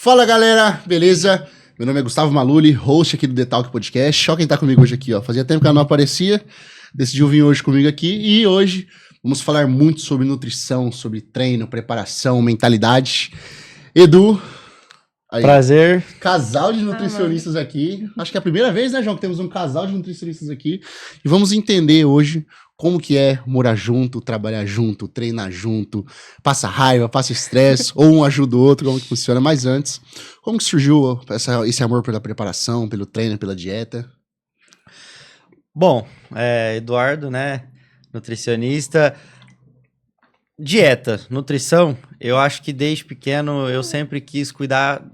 Fala galera, beleza? Meu nome é Gustavo Maluli, host aqui do The Talk Podcast. Olha quem tá comigo hoje aqui, ó. Fazia tempo que ela não aparecia, decidiu vir hoje comigo aqui e hoje vamos falar muito sobre nutrição, sobre treino, preparação, mentalidade. Edu. Aí, prazer. Casal de nutricionistas aqui. Acho que é a primeira vez, né, João, que temos um casal de nutricionistas aqui. E vamos entender hoje como que é morar junto, trabalhar junto, treinar junto, passa raiva, passa estresse, ou um ajuda o outro, como que funciona. Mas antes, como que surgiu esse amor pela preparação, pelo treino, pela dieta? Bom, Eduardo, né, nutricionista. Dieta, nutrição, eu acho que desde pequeno eu sempre quis cuidar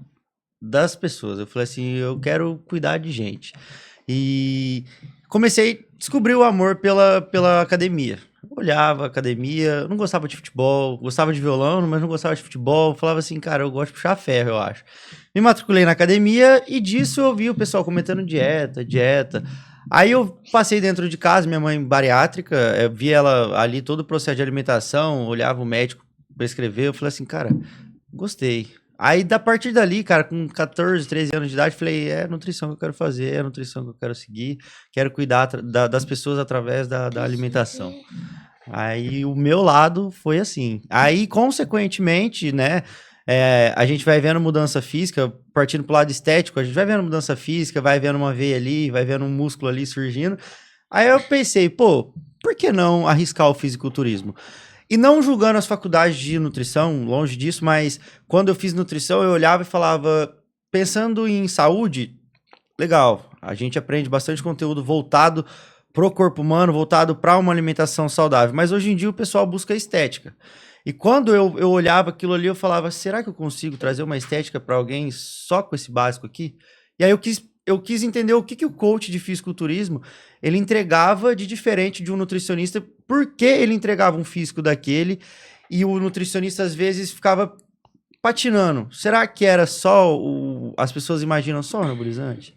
das pessoas. Eu falei assim, eu quero cuidar de gente. E comecei a descobrir o amor pela academia. Eu olhava a academia, não gostava de futebol, gostava de violão, mas não gostava de futebol. Eu falava assim, cara, eu gosto de puxar ferro, eu acho. Me matriculei na academia e disso eu vi o pessoal comentando dieta. Aí eu passei dentro de casa, minha mãe bariátrica, eu vi ela ali todo o processo de alimentação, olhava o médico prescrever, eu falei assim, cara, gostei. Aí, da partir dali, cara, com 14, 13 anos de idade, falei, é nutrição que eu quero fazer, é nutrição que eu quero seguir, quero cuidar das pessoas através da alimentação. Aí, o meu lado foi assim. Aí, consequentemente, né, a gente vai vendo mudança física, partindo pro lado estético, a gente vai vendo mudança física, vai vendo uma veia ali, vai vendo um músculo ali surgindo. Aí eu pensei, pô, por que não arriscar o fisiculturismo? E não julgando as faculdades de nutrição, longe disso, mas quando eu fiz nutrição, eu olhava e falava, pensando em saúde, legal, a gente aprende bastante conteúdo voltado pro corpo humano, voltado para uma alimentação saudável, mas hoje em dia o pessoal busca estética. E quando eu olhava aquilo ali, eu falava, será que eu consigo trazer uma estética para alguém só com esse básico aqui? E aí eu quis entender o que o coach de fisiculturismo ele entregava de diferente de um nutricionista, por que ele entregava um físico daquele e o nutricionista às vezes ficava patinando. Será que era só as pessoas imaginam só anabolizante?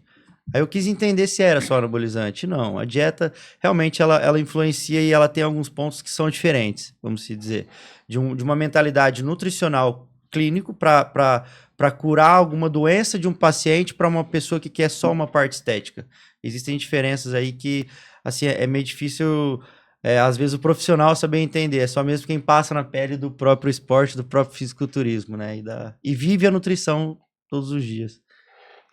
Aí eu quis entender se era só anabolizante. Não, a dieta realmente ela influencia e ela tem alguns pontos que são diferentes, vamos se dizer. De uma mentalidade nutricional clínico para curar alguma doença de um paciente para uma pessoa que quer só uma parte estética. Existem diferenças aí que assim, é meio difícil, às vezes, o profissional saber entender. É só mesmo quem passa na pele do próprio esporte, do próprio fisiculturismo, né? E vive a nutrição todos os dias.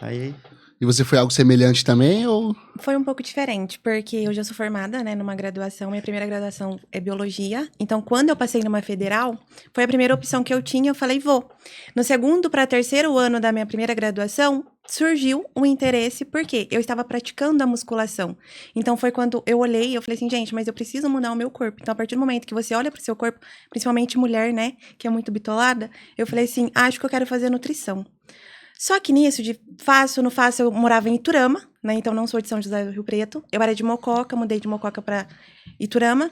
Aí... E você foi algo semelhante também, ou... Foi um pouco diferente, porque eu já sou formada, né, numa graduação. Minha primeira graduação é biologia. Então, quando eu passei numa federal, foi a primeira opção que eu tinha. Eu falei, vou. No segundo para terceiro ano da minha primeira graduação, surgiu um interesse, porque eu estava praticando a musculação. Então, foi quando eu olhei, eu falei assim, gente, mas eu preciso mudar o meu corpo. Então, a partir do momento que você olha para o seu corpo, principalmente mulher, né, que é muito bitolada, eu falei assim, acho que eu quero fazer nutrição. Só que nisso, de faço, não faço, eu morava em Iturama, né? Então não sou de São José do Rio Preto. Eu era de Mococa, mudei de Mococa pra Iturama.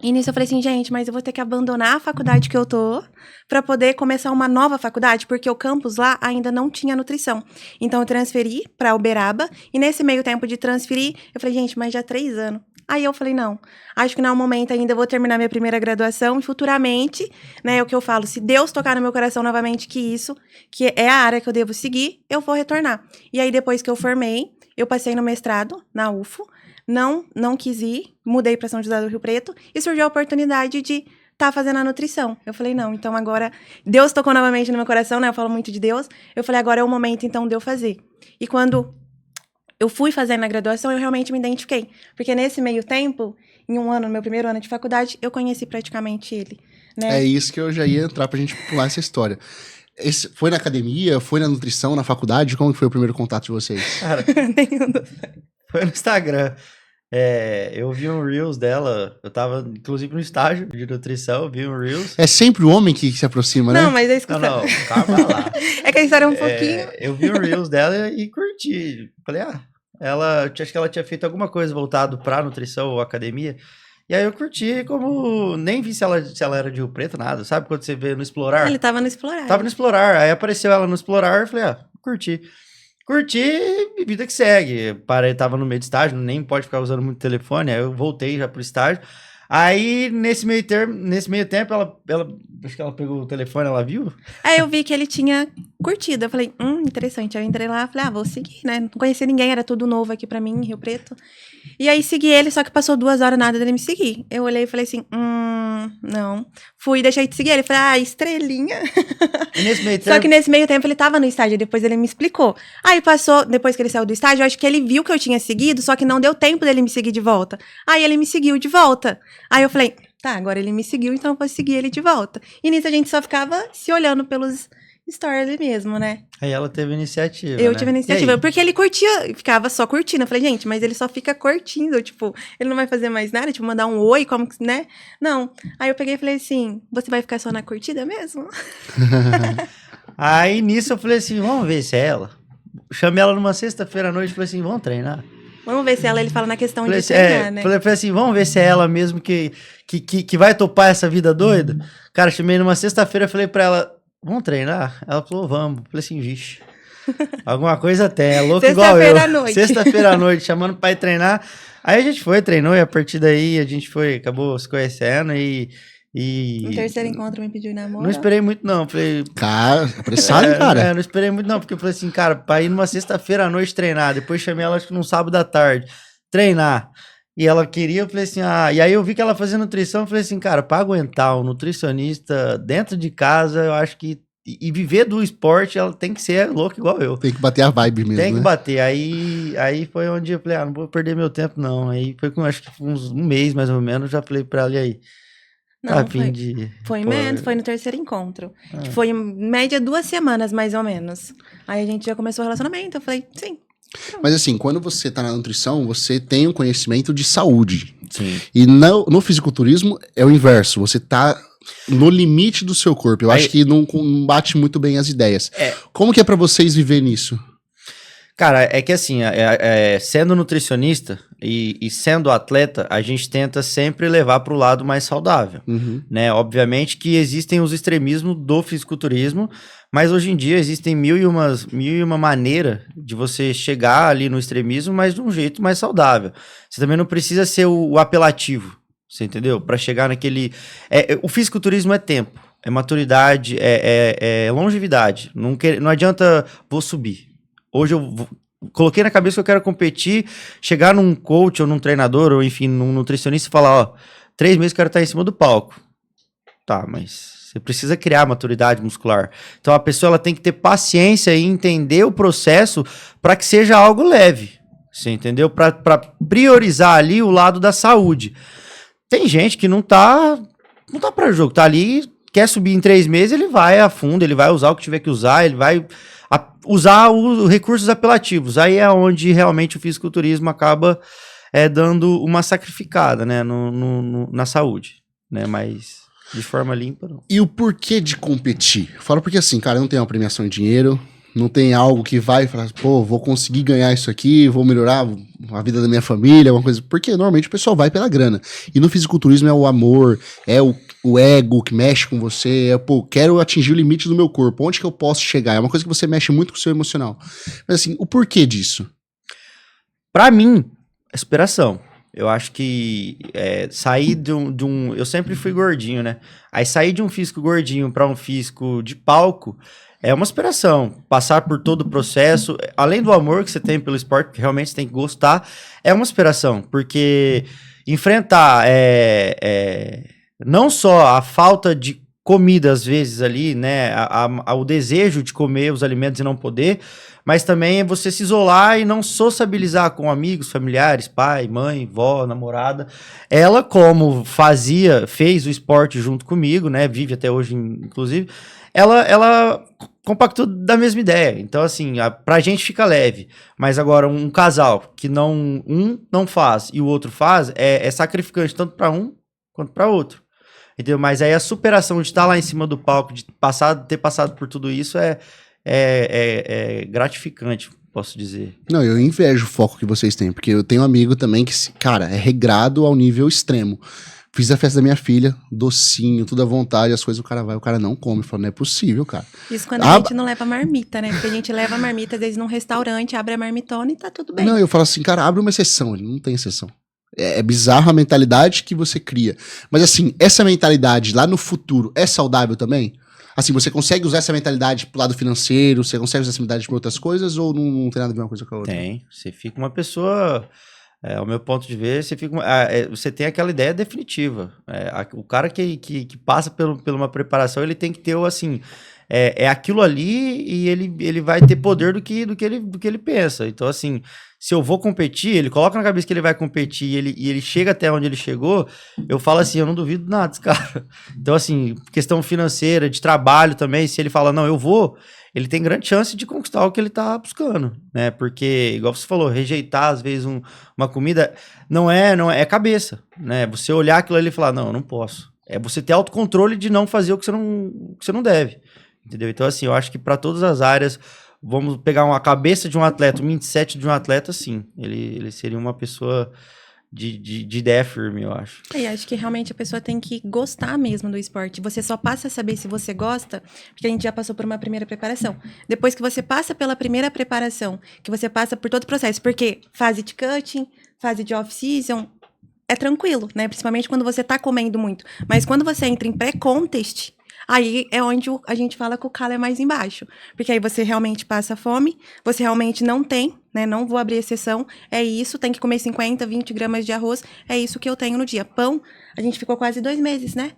E nisso eu falei assim, gente, mas eu vou ter que abandonar a faculdade que eu tô pra poder começar uma nova faculdade, porque o campus lá ainda não tinha nutrição. Então eu transferi pra Uberaba, e nesse meio tempo de transferir, eu falei, gente, mas já 3 anos. Aí eu falei, não, acho que não é o momento ainda, eu vou terminar minha primeira graduação e futuramente, né, é o que eu falo, se Deus tocar no meu coração novamente que é a área que eu devo seguir, eu vou retornar. E aí depois que eu formei, eu passei no mestrado na UFO, não quis ir, mudei para São José do Rio Preto e surgiu a oportunidade de estar fazendo a nutrição. Eu falei, não, então agora Deus tocou novamente no meu coração, né, eu falo muito de Deus, eu falei, agora é o momento então de eu fazer. E quando eu fui fazendo a graduação, eu realmente me identifiquei. Porque nesse meio tempo, em um ano, no meu primeiro ano de faculdade, eu conheci praticamente ele, né? É isso que eu já ia entrar pra gente pular essa história. Foi na academia, foi na nutrição, na faculdade? Como que foi o primeiro contato de vocês? Cara, foi no Instagram. Eu vi um Reels dela, eu tava, inclusive, no estágio de nutrição, vi um Reels. É sempre o homem que se aproxima, né? Não, mas é isso que Não, calma lá. É que a história é um pouquinho... Eu vi um Reels dela e curti. Falei, acho que ela tinha feito alguma coisa voltado pra nutrição ou academia. E aí eu curti, como nem vi se ela era de Rio Preto, nada. Sabe quando você vê no Explorar? Ele tava no Explorar. Tava no Explorar. Aí apareceu ela no Explorar, eu falei, curti. Curti e vida que segue. Tava no meio de estágio, nem pode ficar usando muito telefone. Aí eu voltei já pro estágio. Aí, nesse meio tempo, ela acho que ela pegou o telefone, ela viu? Aí eu vi que ele tinha curtido. Eu falei, interessante. Eu entrei lá, falei, vou seguir, né? Não conhecia ninguém, era tudo novo aqui pra mim, em Rio Preto. E aí segui ele, só que passou 2 horas nada dele me seguir. Eu olhei e falei assim, não. Fui e deixei de seguir ele. Falei, estrelinha. E nesse meio tempo... Só que nesse meio tempo ele tava no estágio, depois ele me explicou. Aí passou, depois que ele saiu do estágio, eu acho que ele viu que eu tinha seguido, só que não deu tempo dele me seguir de volta. Aí ele me seguiu de volta. Aí eu falei, tá, agora ele me seguiu, então eu vou seguir ele de volta. E nisso a gente só ficava se olhando pelos stories ali mesmo, né? Aí ela teve iniciativa, Eu né? tive a iniciativa, porque ele curtia, ficava só curtindo. Eu falei, gente, mas ele só fica curtindo, tipo, ele não vai fazer mais nada, tipo, mandar um oi, como que, né? Não. Aí eu peguei e falei assim, você vai ficar só na curtida mesmo? Aí nisso eu falei assim, vamos ver se é ela. Chamei ela numa sexta-feira à noite e falei assim, vamos treinar. Vamos ver se ela, ele fala na questão Falei de assim, treinar, né? falei assim, vamos ver se é ela mesmo que vai topar essa vida doida. Cara, chamei numa sexta-feira, falei pra ela, vamos treinar? Ela falou, vamos. Falei assim, vixe, alguma coisa tem, é louco igual eu. Sexta-feira à noite. Sexta-feira à noite, chamando pra ir treinar. Aí a gente foi, treinou, e a partir daí a gente acabou se conhecendo e... No terceiro encontro me pediu namoro. Não esperei muito não, falei... Cara, apressado, cara. Não esperei muito não, porque eu falei assim, cara, pra ir numa sexta-feira à noite treinar, depois chamei ela acho que num sábado à tarde, treinar, e ela queria, eu falei assim, e aí eu vi que ela fazia nutrição, eu falei assim, cara, pra aguentar um nutricionista dentro de casa, eu acho que, e viver do esporte, ela tem que ser louca igual eu. Tem que bater a vibe mesmo, Tem que né? bater, aí foi onde eu falei, não vou perder meu tempo não, aí foi com, acho que um mês mais ou menos, já falei pra ela, e aí? Não, Tá a fim de... Foi menos, foi no terceiro encontro. Ah. Que foi em média 2 semanas, mais ou menos. Aí a gente já começou o relacionamento, eu falei, sim. Mas assim, quando você tá na nutrição, você tem um conhecimento de saúde. Sim. E no fisiculturismo é o inverso. Você tá no limite do seu corpo. Eu Aí- acho que não bate muito bem as ideias. É. Como que é pra vocês viver nisso? Cara, é que assim, sendo nutricionista e sendo atleta, a gente tenta sempre levar para o lado mais saudável, Uhum. né? Obviamente que existem os extremismos do fisiculturismo, mas hoje em dia existem mil e uma maneira de você chegar ali no extremismo, mas de um jeito mais saudável. Você também não precisa ser o apelativo, você entendeu? Para chegar naquele... o fisiculturismo é tempo, é maturidade, é longevidade. Não adianta, vou subir. Hoje coloquei na cabeça que eu quero competir, chegar num coach ou num treinador, ou enfim, num nutricionista e falar, 3 meses eu quero estar em cima do palco. Tá, mas você precisa criar maturidade muscular. Então a pessoa ela tem que ter paciência e entender o processo para que seja algo leve. Você entendeu? Para priorizar ali o lado da saúde. Tem gente que não tá para jogo, tá ali, quer subir em 3 meses, ele vai a fundo, ele vai usar o que tiver que usar, ele vai usar os recursos apelativos. Aí é onde realmente o fisiculturismo acaba dando uma sacrificada, né, na saúde, né, mas de forma limpa não. E o porquê de competir? Fala porque assim, cara, não tem uma premiação em dinheiro, não tem algo que vai falar, pô, vou conseguir ganhar isso aqui, vou melhorar a vida da minha família, alguma coisa. Porque normalmente o pessoal vai pela grana. E no fisiculturismo é o amor, é o ego que mexe com você, pô, quero atingir o limite do meu corpo, onde que eu posso chegar? É uma coisa que você mexe muito com o seu emocional. Mas assim, o porquê disso? Pra mim, é superação. Eu acho que sair de um... Eu sempre fui gordinho, né? Aí sair de um físico gordinho pra um físico de palco é uma superação. Passar por todo o processo, além do amor que você tem pelo esporte, que realmente você tem que gostar, é uma superação. Porque enfrentar não só a falta de comida, às vezes, ali, né? O desejo de comer os alimentos e não poder, mas também é você se isolar e não sociabilizar com amigos, familiares, pai, mãe, vó, namorada. Ela, como fez o esporte junto comigo, né? Vive até hoje, inclusive. Ela compactou da mesma ideia. Então, assim, pra gente fica leve. Mas agora, um casal que um não faz e o outro faz, é sacrificante tanto pra um quanto pra outro. Entendeu? Mas aí a superação de estar lá em cima do palco, de ter passado por tudo isso é gratificante, posso dizer. Não, eu invejo o foco que vocês têm, porque eu tenho um amigo também que, cara, é regrado ao nível extremo. Fiz a festa da minha filha, docinho, tudo à vontade, as coisas o cara não come. Eu falo, não é possível, cara. Isso quando a gente não leva marmita, né? Porque a gente leva a marmita, às vezes, num restaurante, abre a marmitona e tá tudo bem. Não, eu falo assim, cara, abre uma exceção. Ele não tem exceção. É bizarro a mentalidade que você cria. Mas assim, essa mentalidade lá no futuro é saudável também? Assim, você consegue usar essa mentalidade pro lado financeiro? Você consegue usar essa mentalidade para outras coisas? Ou não tem nada a ver uma coisa com a outra? Tem. Você fica uma pessoa... ao meu ponto de ver, você tem aquela ideia definitiva. O cara que passa por uma preparação, ele tem que ter, assim... aquilo ali e ele vai ter poder do que ele pensa. Então, assim, se eu vou competir, ele coloca na cabeça que ele vai competir e ele chega até onde ele chegou, eu falo assim, eu não duvido nada desse cara. Então, assim, questão financeira, de trabalho também, se ele fala, não, eu vou, ele tem grande chance de conquistar o que ele tá buscando, né? Porque, igual você falou, rejeitar, às vezes, uma comida não é cabeça, né? Você olhar aquilo ali e falar, não, eu não posso. É você ter autocontrole de não fazer o que você não deve. Entendeu? Então, assim, eu acho que para todas as áreas, vamos pegar uma cabeça de um atleta, o mindset de um atleta, sim. Ele seria uma pessoa de ideia firme, eu acho. E acho que realmente a pessoa tem que gostar mesmo do esporte. Você só passa a saber se você gosta, porque a gente já passou por uma primeira preparação. Depois que você passa pela primeira preparação, que você passa por todo o processo, porque fase de cutting, fase de off-season, é tranquilo, né? Principalmente quando você tá comendo muito. Mas quando você entra em pré-contest, aí é onde a gente fala que o calo é mais embaixo. Porque aí você realmente passa fome, você realmente não tem, né? Não vou abrir exceção, é isso, tem que comer 50, 20 gramas de arroz, é isso que eu tenho no dia. Pão, a gente ficou quase 2 meses, né?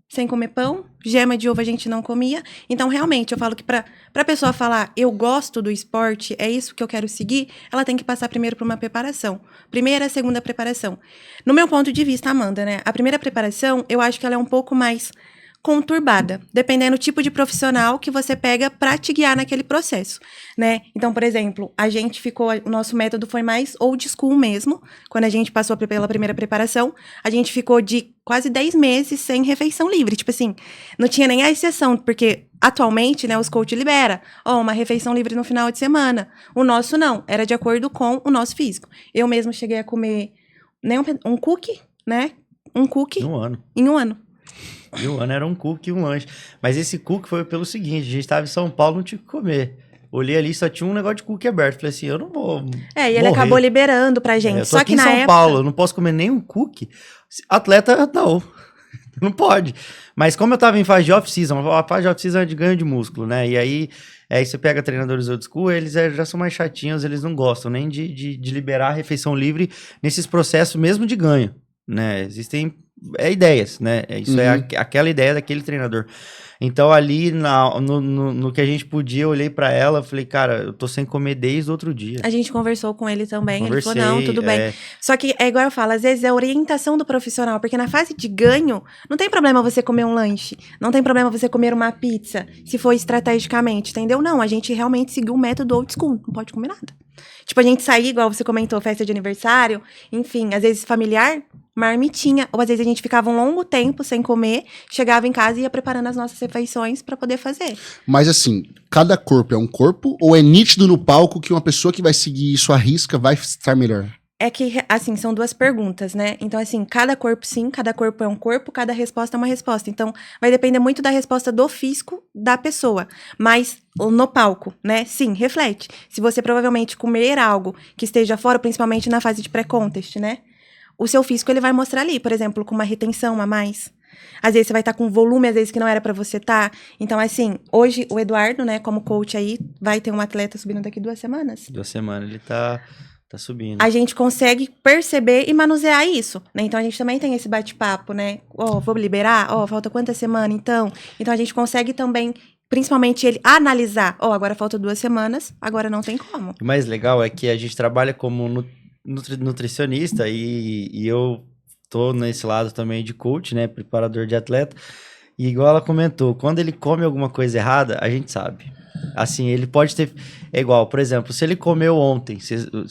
Sem comer pão, gema de ovo a gente não comia. Então, realmente, eu falo que pra pessoa falar, eu gosto do esporte, é isso que eu quero seguir, ela tem que passar primeiro por uma preparação. Primeira, segunda preparação. No meu ponto de vista, Amanda, né? A primeira preparação, eu acho que ela é um pouco mais conturbada, dependendo do tipo de profissional que você pega para te guiar naquele processo, né? Então, por exemplo, o nosso método foi mais old school mesmo, quando a gente passou pela primeira preparação, a gente ficou de quase 10 meses sem refeição livre, tipo assim, não tinha nem a exceção, porque atualmente, né, os coaches libera, uma refeição livre no final de semana, o nosso não, era de acordo com o nosso físico. Eu mesmo cheguei a comer nem um cookie, né? Um cookie Em um ano. Em um ano. E um ano era um cookie e um lanche. Mas esse cookie foi pelo seguinte, a gente estava em São Paulo, não tinha o que comer. Olhei ali, só tinha um negócio de cookie aberto. Falei assim, eu não vou e ele acabou liberando pra gente. Eu tô só aqui que em na São Paulo, eu não posso comer nem um cookie. Atleta, não. Não pode. Mas como eu tava em fase de off-season, a fase de off-season é de ganho de músculo, né? E aí você pega treinadores old school, eles já são mais chatinhos, eles não gostam nem de liberar a refeição livre nesses processos mesmo de ganho, né? Existem ideias, né? Isso é aquela ideia daquele treinador. Então, ali no que a gente podia, eu olhei pra ela, falei, cara, eu tô sem comer desde o outro dia. A gente conversou com ele também, ele falou, não, tudo bem. Só que é igual eu falo, às vezes é a orientação do profissional, porque na fase de ganho, não tem problema você comer um lanche, não tem problema você comer uma pizza, se for estrategicamente, entendeu? Não, a gente realmente seguiu o método old school, não pode comer nada. Tipo, a gente sair, igual você comentou, festa de aniversário, enfim, às vezes familiar, marmitinha, ou às vezes a gente ficava um longo tempo sem comer, chegava em casa e ia preparando as nossas refeições pra poder fazer. Mas assim, cada corpo é um corpo ou é nítido no palco que uma pessoa que vai seguir isso à risca vai estar melhor? É que, assim, são duas perguntas, né? Então, assim, cada corpo sim, cada corpo é um corpo, cada resposta é uma resposta. Então, vai depender muito da resposta do físico da pessoa. Mas, no palco, né? Sim, reflete. Se você provavelmente comer algo que esteja fora, principalmente na fase de pré-contest, né? O seu físico, ele vai mostrar ali, por exemplo, com uma retenção a mais. Às vezes você vai estar com volume, às vezes que não era pra você estar. Então, assim, hoje o Eduardo, né, como coach aí, vai ter um atleta subindo daqui 2 semanas. 2 semanas, ele tá subindo. A gente consegue perceber e manusear isso, né? Então, a gente também tem esse bate-papo, né? Vou liberar? Falta quantas semanas, então? Então, a gente consegue também, principalmente ele, analisar. Agora falta 2 semanas, agora não tem como. O mais legal é que a gente trabalha como nutricionista e eu tô nesse lado também de coach, né? Preparador de atleta. E igual ela comentou, quando ele come alguma coisa errada, a gente sabe. Assim, ele pode ter... É igual, por exemplo, se ele comeu ontem,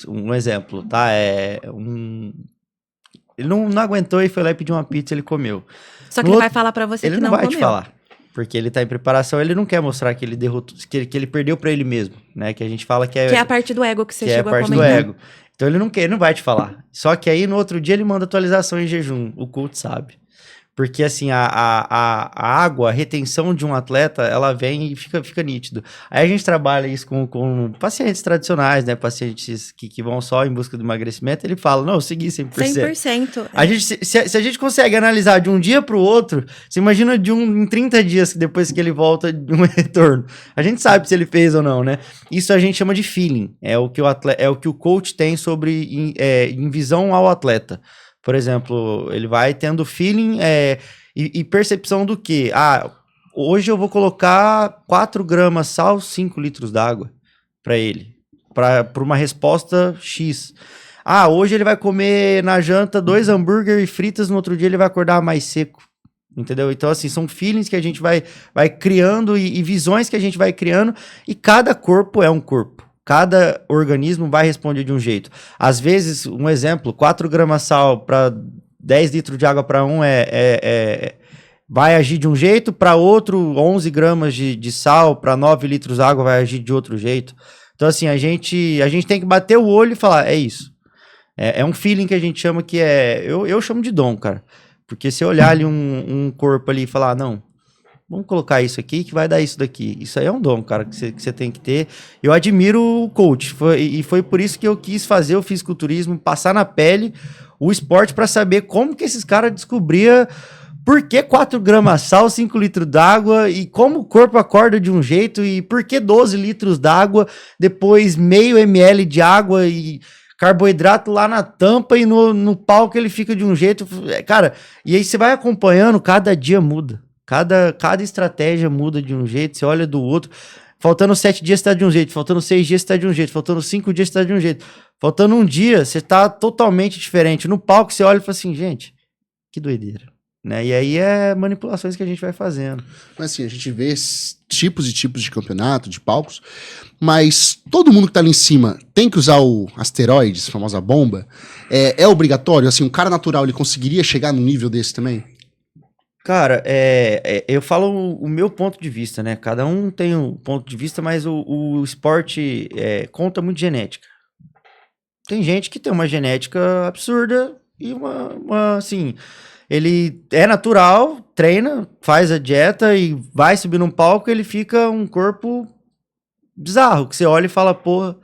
um exemplo, tá? Ele não aguentou e foi lá e pediu uma pizza, ele comeu. Só que ele vai falar pra você que não comeu. Ele não vai te falar, porque ele tá em preparação, ele não quer mostrar que ele derrotou, que ele perdeu pra ele mesmo, né? Que a gente fala que é... Que é a parte do ego que você chegou a comentar. Que é a parte do ego. Então ele não vai te falar. Só que aí no outro dia ele manda atualização em jejum, o coach sabe. Porque, assim, a água, a retenção de um atleta, ela vem e fica nítido. Aí a gente trabalha isso com pacientes tradicionais, né? Pacientes que vão só em busca do emagrecimento. Ele fala, não, eu segui 100%. 100%. A gente, se a gente consegue analisar de um dia para o outro, você imagina em 30 dias depois que ele volta de um retorno. A gente sabe se ele fez ou não, né? Isso a gente chama de feeling. É o que o coach tem sobre em visão ao atleta. Por exemplo, ele vai tendo feeling e percepção do que? Hoje eu vou colocar 4 gramas sal, 5 litros d'água para ele. Para uma resposta X. Hoje ele vai comer na janta 2 hambúrguer e fritas, no outro dia ele vai acordar mais seco. Entendeu? Então, assim, são feelings que a gente vai criando e visões que a gente vai criando, e cada corpo é um corpo. Cada organismo vai responder de um jeito. Às vezes, um exemplo, 4 gramas de sal para 10 litros de água para um vai agir de um jeito, para outro 11 gramas de sal para 9 litros de água vai agir de outro jeito. Então, assim, a gente tem que bater o olho e falar, é isso. É um feeling que a gente chama que eu chamo de dom, cara. Porque se eu olhar ali um corpo ali e falar, não, vamos colocar isso aqui que vai dar isso daqui. Isso aí é um dom, cara, que você tem que ter. Eu admiro o coach. Foi por isso que eu quis fazer o fisiculturismo, passar na pele o esporte para saber como que esses caras descobriam por que 4 gramas de sal, 5 litros d'água, e como o corpo acorda de um jeito, e por que 12 litros d'água, depois meio ml de água e carboidrato lá na tampa, e no palco ele fica de um jeito. Cara, e aí você vai acompanhando, cada dia muda. Cada estratégia muda de um jeito, você olha do outro. Faltando 7 dias, você tá de um jeito. Faltando 6 dias, você tá de um jeito. Faltando 5 dias, você tá de um jeito. Faltando um dia, você tá totalmente diferente. No palco, você olha e fala assim, gente, que doideira. Né? E aí manipulações que a gente vai fazendo. Mas assim, a gente vê tipos e tipos de campeonato, de palcos, mas todo mundo que tá ali em cima tem que usar o asteroides, a famosa bomba. É obrigatório? Assim, um cara natural, ele conseguiria chegar num nível desse também? Cara, eu falo o meu ponto de vista, né? Cada um tem um ponto de vista, mas o esporte conta muito genética. Tem gente que tem uma genética absurda e assim, ele é natural, treina, faz a dieta e vai subir num palco, ele fica um corpo bizarro, que você olha e fala, porra,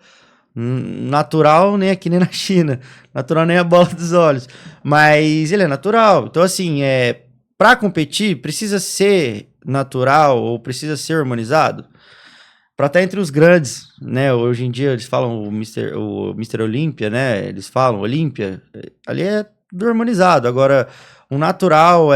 natural nem aqui nem na China, natural nem a bola dos olhos, mas ele é natural. Então, assim, para competir, precisa ser natural ou precisa ser harmonizado? Para estar entre os grandes, né? Hoje em dia eles falam o Mr. Olímpia, né? Eles falam Olímpia, ali é tudo harmonizado. Agora, o natural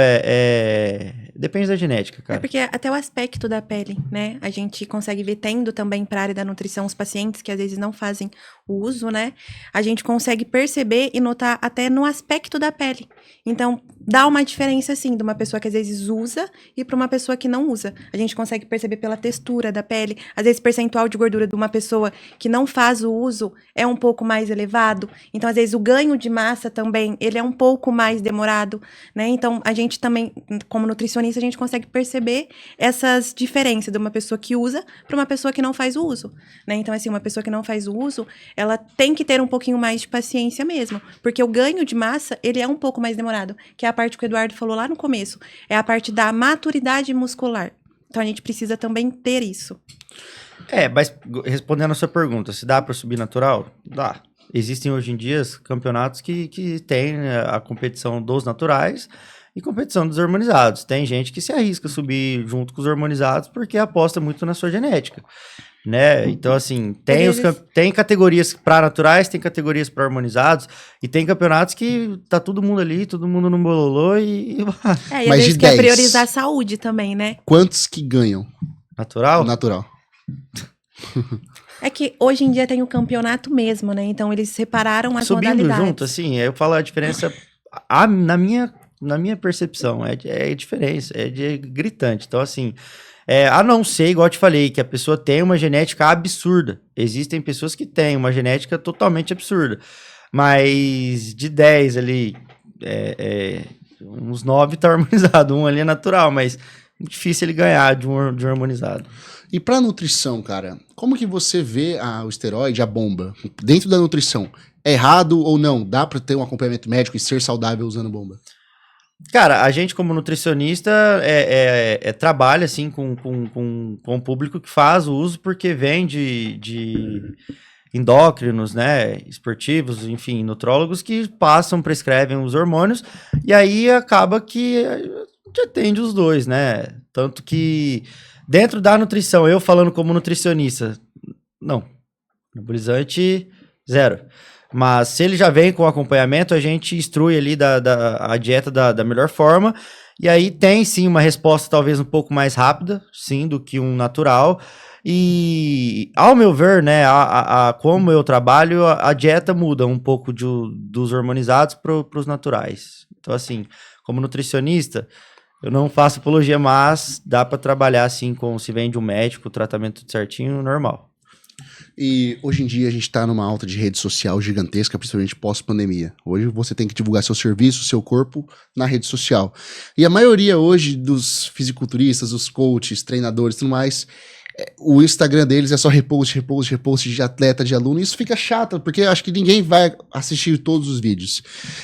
depende da genética, cara. Porque até o aspecto da pele, né? A gente consegue ver, tendo também para a área da nutrição, os pacientes que às vezes não fazem o uso, né? A gente consegue perceber e notar até no aspecto da pele. Então, dá uma diferença, assim, de uma pessoa que às vezes usa e para uma pessoa que não usa. A gente consegue perceber pela textura da pele. Às vezes, o percentual de gordura de uma pessoa que não faz o uso é um pouco mais elevado. Então, às vezes, o ganho de massa também, ele é um pouco mais demorado, né? Então, a gente também, como nutricionista, a gente consegue perceber essas diferenças de uma pessoa que usa para uma pessoa que não faz o uso, né? Então, assim, uma pessoa que não faz o uso, ela tem que ter um pouquinho mais de paciência mesmo, porque o ganho de massa, ele é um pouco mais demorado, que é a parte que o Eduardo falou lá no começo, é a parte da maturidade muscular. Então, a gente precisa também ter isso. Mas respondendo a sua pergunta, se dá para subir natural? Dá. Existem hoje em dia campeonatos que tem a competição dos naturais e competição dos hormonizados. Tem gente que se arrisca a subir junto com os hormonizados porque aposta muito na sua genética, né? Então, assim, tem categorias para naturais, tem categorias para hormonizados e tem campeonatos que tá todo mundo ali, todo mundo no bololô e... E às vezes quer priorizar a saúde também, né? Quantos que ganham? Natural? Natural. É que hoje em dia tem o campeonato mesmo, né? Então eles separaram as modalidades. Subindo junto, assim, eu falo a diferença na minha percepção, é diferença, gritante. Então, assim, a não ser, igual eu te falei, que a pessoa tem uma genética absurda. Existem pessoas que têm uma genética totalmente absurda. Mas de 10 ali, uns 9 tá harmonizado, um ali é natural, mas é difícil ele ganhar de um harmonizado. E pra nutrição, cara, como que você vê o esteroide, a bomba, dentro da nutrição? É errado ou não? Dá pra ter um acompanhamento médico e ser saudável usando bomba? Cara, a gente como nutricionista trabalha assim com o público que faz o uso porque vem de endócrinos, né, esportivos, enfim, nutrólogos que prescrevem os hormônios e aí acaba que a gente atende os dois, né? Tanto que dentro da nutrição, eu falando como nutricionista, não, anabolizante zero. Mas se ele já vem com acompanhamento, a gente instrui ali a dieta da melhor forma. E aí tem sim uma resposta talvez um pouco mais rápida, sim, do que um natural. E ao meu ver, né, como eu trabalho, a dieta muda um pouco dos hormonizados para os naturais. Então, assim, como nutricionista, eu não faço apologia, mas dá para trabalhar assim, se vem de um médico, o tratamento tudo certinho, normal. E hoje em dia a gente está numa alta de rede social gigantesca, principalmente pós-pandemia. Hoje você tem que divulgar seu serviço, seu corpo na rede social. E a maioria hoje dos fisiculturistas, os coaches, treinadores e tudo mais, o Instagram deles é só repost de atleta, de aluno. E isso fica chato, porque eu acho que ninguém vai assistir todos os vídeos.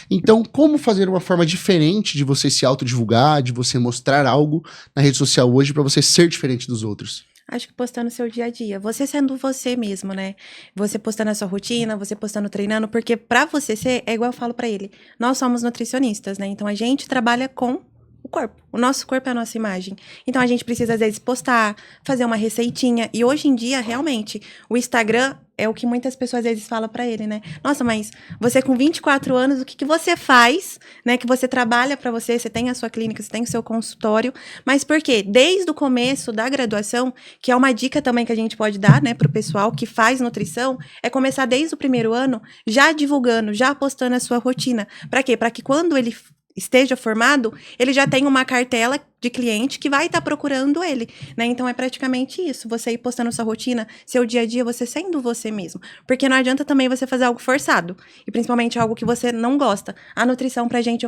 Então, como fazer uma forma diferente de você se autodivulgar, de você mostrar algo na rede social hoje para você ser diferente dos outros? Acho que postando o seu dia a dia. Você sendo você mesmo, né? Você postando a sua rotina, você postando treinando, porque pra você ser, é igual eu falo pra ele, nós somos nutricionistas, né? Então a gente trabalha com o corpo. O nosso corpo é a nossa imagem. Então a gente precisa, às vezes, postar, fazer uma receitinha. E hoje em dia, realmente, o Instagram é o que muitas pessoas, às vezes, falam pra ele, né? Nossa, mas você com 24 anos, o que você faz, né? Que você trabalha pra você tem a sua clínica, você tem o seu consultório. Mas por quê? Desde o começo da graduação, que é uma dica também que a gente pode dar, né? Pro pessoal que faz nutrição, é começar desde o primeiro ano, já divulgando, já postando a sua rotina. Pra quê? Pra que quando ele esteja formado, ele já tem uma cartela de cliente que vai estar procurando ele, né? Então é praticamente isso, você ir postando sua rotina, seu dia a dia, você sendo você mesmo. Porque não adianta também você fazer algo forçado, e principalmente algo que você não gosta. A nutrição pra gente,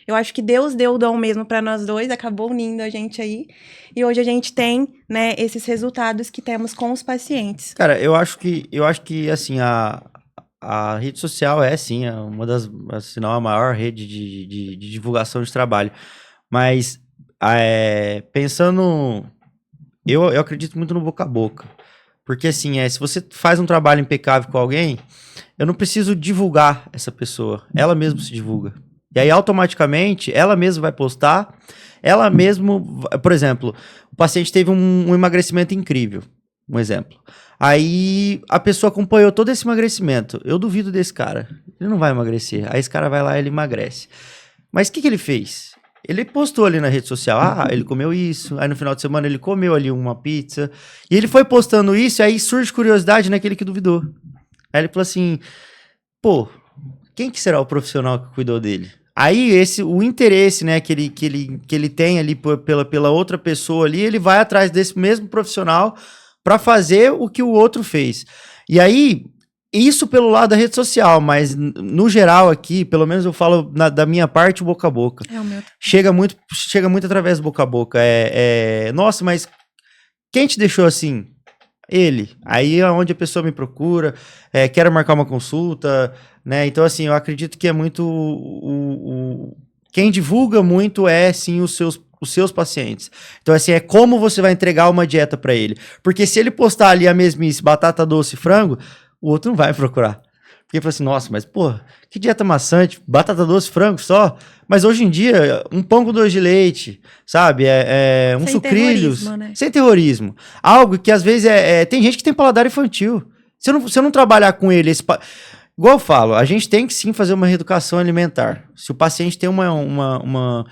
eu acho que Deus deu o dom mesmo pra nós dois, acabou unindo a gente aí, e hoje a gente tem, né, esses resultados que temos com os pacientes. Cara, eu acho que assim, a rede social é, sim, uma das, se não a maior rede de divulgação de trabalho. Mas, pensando... Eu acredito muito no boca a boca. Porque, assim, se você faz um trabalho impecável com alguém, eu não preciso divulgar essa pessoa. Ela mesma se divulga. E aí, automaticamente, ela mesma vai postar. Ela mesma... Por exemplo, o paciente teve um emagrecimento incrível. Um exemplo. Aí a pessoa acompanhou todo esse emagrecimento. Eu duvido desse cara. Ele não vai emagrecer. Aí esse cara vai lá e ele emagrece. Mas o que ele fez? Ele postou ali na rede social. Ah, ele comeu isso. Aí no final de semana ele comeu ali uma pizza. E ele foi postando isso. E aí surge curiosidade naquele que duvidou. Aí ele falou assim: pô, quem que será o profissional que cuidou dele? Aí o interesse, né, que ele tem ali pela outra pessoa ali, ele vai atrás desse mesmo profissional para fazer o que o outro fez. E aí, isso pelo lado da rede social, mas no geral aqui, pelo menos eu falo da minha parte, boca a boca. É o meu. Chega muito através do boca a boca. Nossa, mas quem te deixou assim? Ele. Aí é onde a pessoa me procura, quero marcar uma consulta, né? Então, assim, eu acredito que é muito... Quem divulga muito sim, os seus pacientes. Então, assim, é como você vai entregar uma dieta para ele. Porque se ele postar ali a mesmice, batata doce e frango, o outro não vai procurar. Porque fala assim, nossa, mas, pô, que dieta maçante, batata doce, frango só. Mas hoje em dia, um pão com doce de leite, sabe? Um Sem sucrilhos. terrorismo, né? Sem terrorismo. Algo que, às vezes, tem gente que tem paladar infantil. Se eu não trabalhar com ele... Igual eu falo, a gente tem que, sim, fazer uma reeducação alimentar. Se o paciente tem uma